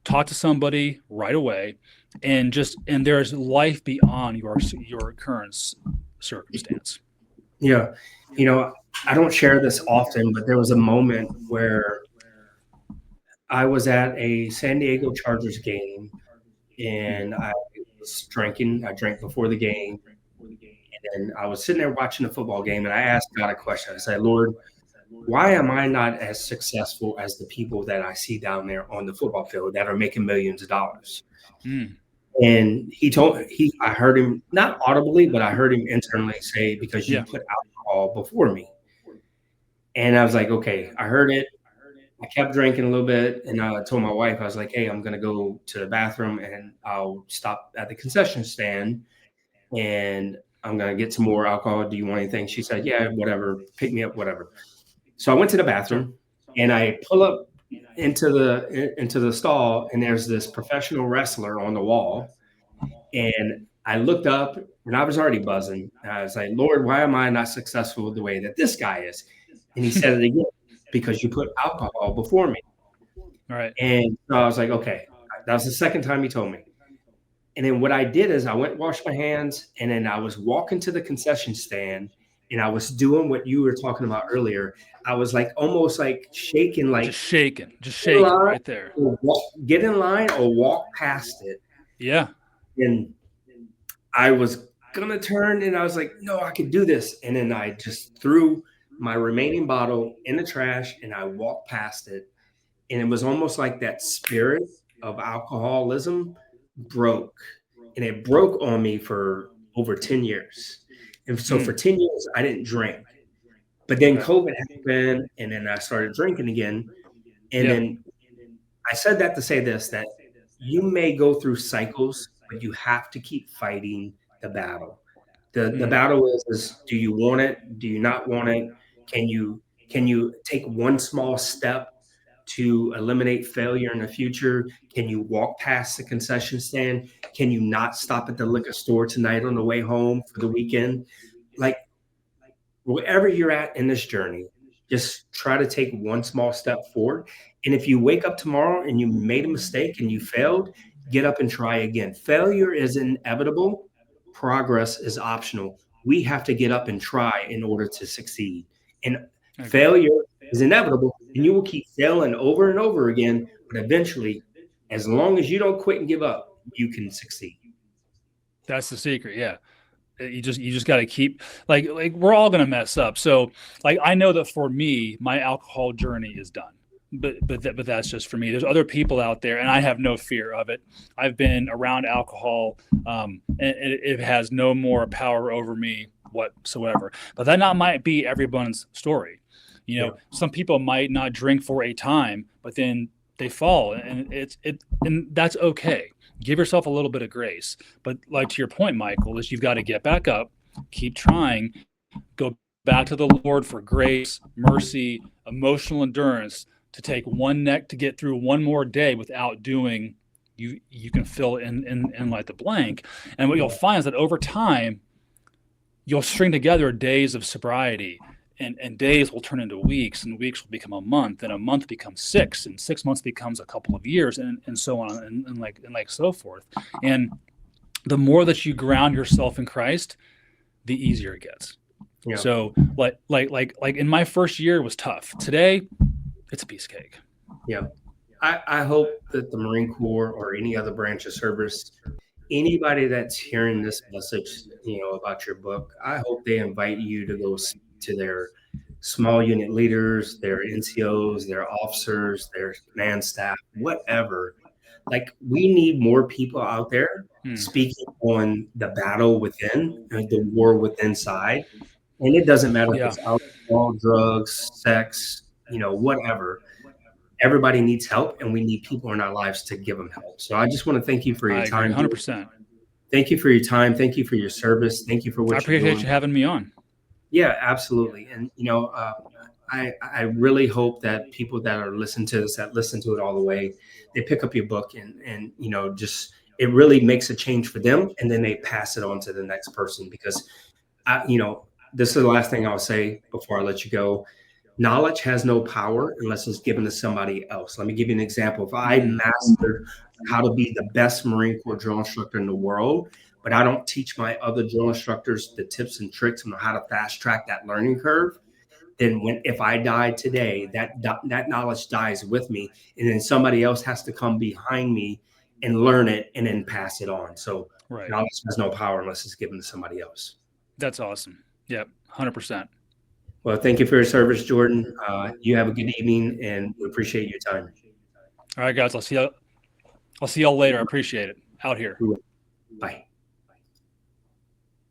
talk to somebody right away, and there's life beyond your current circumstance. yeah. You know, I don't share this often, but there was a moment where I was at a San Diego Chargers game Mm. and I was drinking. I drank before the game, and I was sitting there watching the football game, and I asked God a question. I said, Lord, why am I not as successful as the people that I see down there on the football field that are making millions of dollars? Mm. And I heard him, not audibly, but I heard him internally say, because you Yeah. put alcohol before me. And I was like, okay, I heard it. I kept drinking a little bit, and I told my wife, I was like, hey, I'm going to go to the bathroom and I'll stop at the concession stand and I'm going to get some more alcohol. Do you want anything? She said, yeah, whatever. Pick me up, whatever. So I went to the Sure. bathroom and I pull up into the stall, and there's this professional wrestler on the wall. And I looked up and I was already buzzing. I was like, Lord, why am I not successful the way that this guy is? And he said it again, because you put alcohol before me. All right. And so I was like, okay, that was the second time he told me. And then what I did is I went and washed my hands, and then I was walking to the concession stand, and I was doing what you were talking about earlier. I was like almost like shaking, like Just in shaking line right there. or get in line or walk past it. Yeah. And I was gonna turn, and I was like, no, I could do this. And then I just threw my remaining bottle in the trash and I walked past it. And it was almost like that spirit of alcoholism broke. And it broke on me for over 10 years. And so for Mm, 10 years, I didn't drink. But then okay. COVID happened, and then I started drinking again. And Yeah. then I said that to say this, that you may go through cycles, but you have to keep fighting the battle. The Mm, battle is do you want it? Do you not want it? Can you take one small step to eliminate failure in the future? Can you walk past the concession stand? Can you not stop at the liquor store tonight on the way home for the weekend? Like wherever you're at in this journey, just try to take one small step forward. And if you wake up tomorrow and you made a mistake and you failed, get up and try again. Failure is inevitable, progress is optional. We have to get up and try in order to succeed. And I agree. failure is inevitable, and you will keep failing over and over again. But eventually, as long as you don't quit and give up, you can succeed. That's the secret. Yeah. You just got to keep like we're all going to mess up. So like I know that for me, my alcohol journey is done. But that's just for me. There's other people out there, and I have no fear of it. I've been around alcohol, and it has no more power over me whatsoever. But that not might be everyone's story. You Yeah. know, some people might not drink for a time, but then they fall, and and that's okay. Give yourself a little bit of grace. But like to your point, Michael, is you've got to get back up, keep trying, go back to the Lord for grace, mercy, emotional endurance to take one neck to get through one more day without doing. You can fill in like the blank, and what you'll Yeah. find is that over time you'll string together days of sobriety, and days will turn into weeks, and weeks will become a month, and a month becomes six, and 6 months becomes a couple of years, and so on, and like so forth. And the more that you ground yourself in Christ, the easier it gets. Yeah. So like in my first year it was tough. Today, it's a piece of cake. Yeah. I hope that the Marine Corps or any other branch of service, anybody that's hearing this message, about your book, I hope they invite you to go speak to their small unit leaders, their NCOs, their officers, their command staff, whatever. Like we need more people out there Hmm. speaking on the battle within, the war within side. And it doesn't matter if Yeah, it's alcohol, drugs, sex, whatever. Everybody needs help, and we need people in our lives to give them help. So I just want to thank you for your I agree time. 100%. Thank you for your time. Thank you for your service. Thank you for I what you're appreciate doing. you having me on. Yeah, absolutely. And I really hope that people that are listening to this, that listen to it all the way, they pick up your book and just it really makes a change for them, and then they pass it on to the next person because this is the last thing I'll say before I let you go. Knowledge has no power unless it's given to somebody else. Let me give you an example. If I Mm, mastered how to be the best Marine Corps drill instructor in the world, but I don't teach my other drill instructors the tips and tricks on how to fast track that learning curve, then if I die today, that knowledge dies with me, and then somebody else has to come behind me and learn it and then pass it on. So right. knowledge has no power unless it's given to somebody else. That's awesome. Yep, 100%. Well, thank you for your service, Jordan. You have a good evening, and we appreciate your time. All right, guys. I'll see y'all later. I appreciate it. Out here. Bye.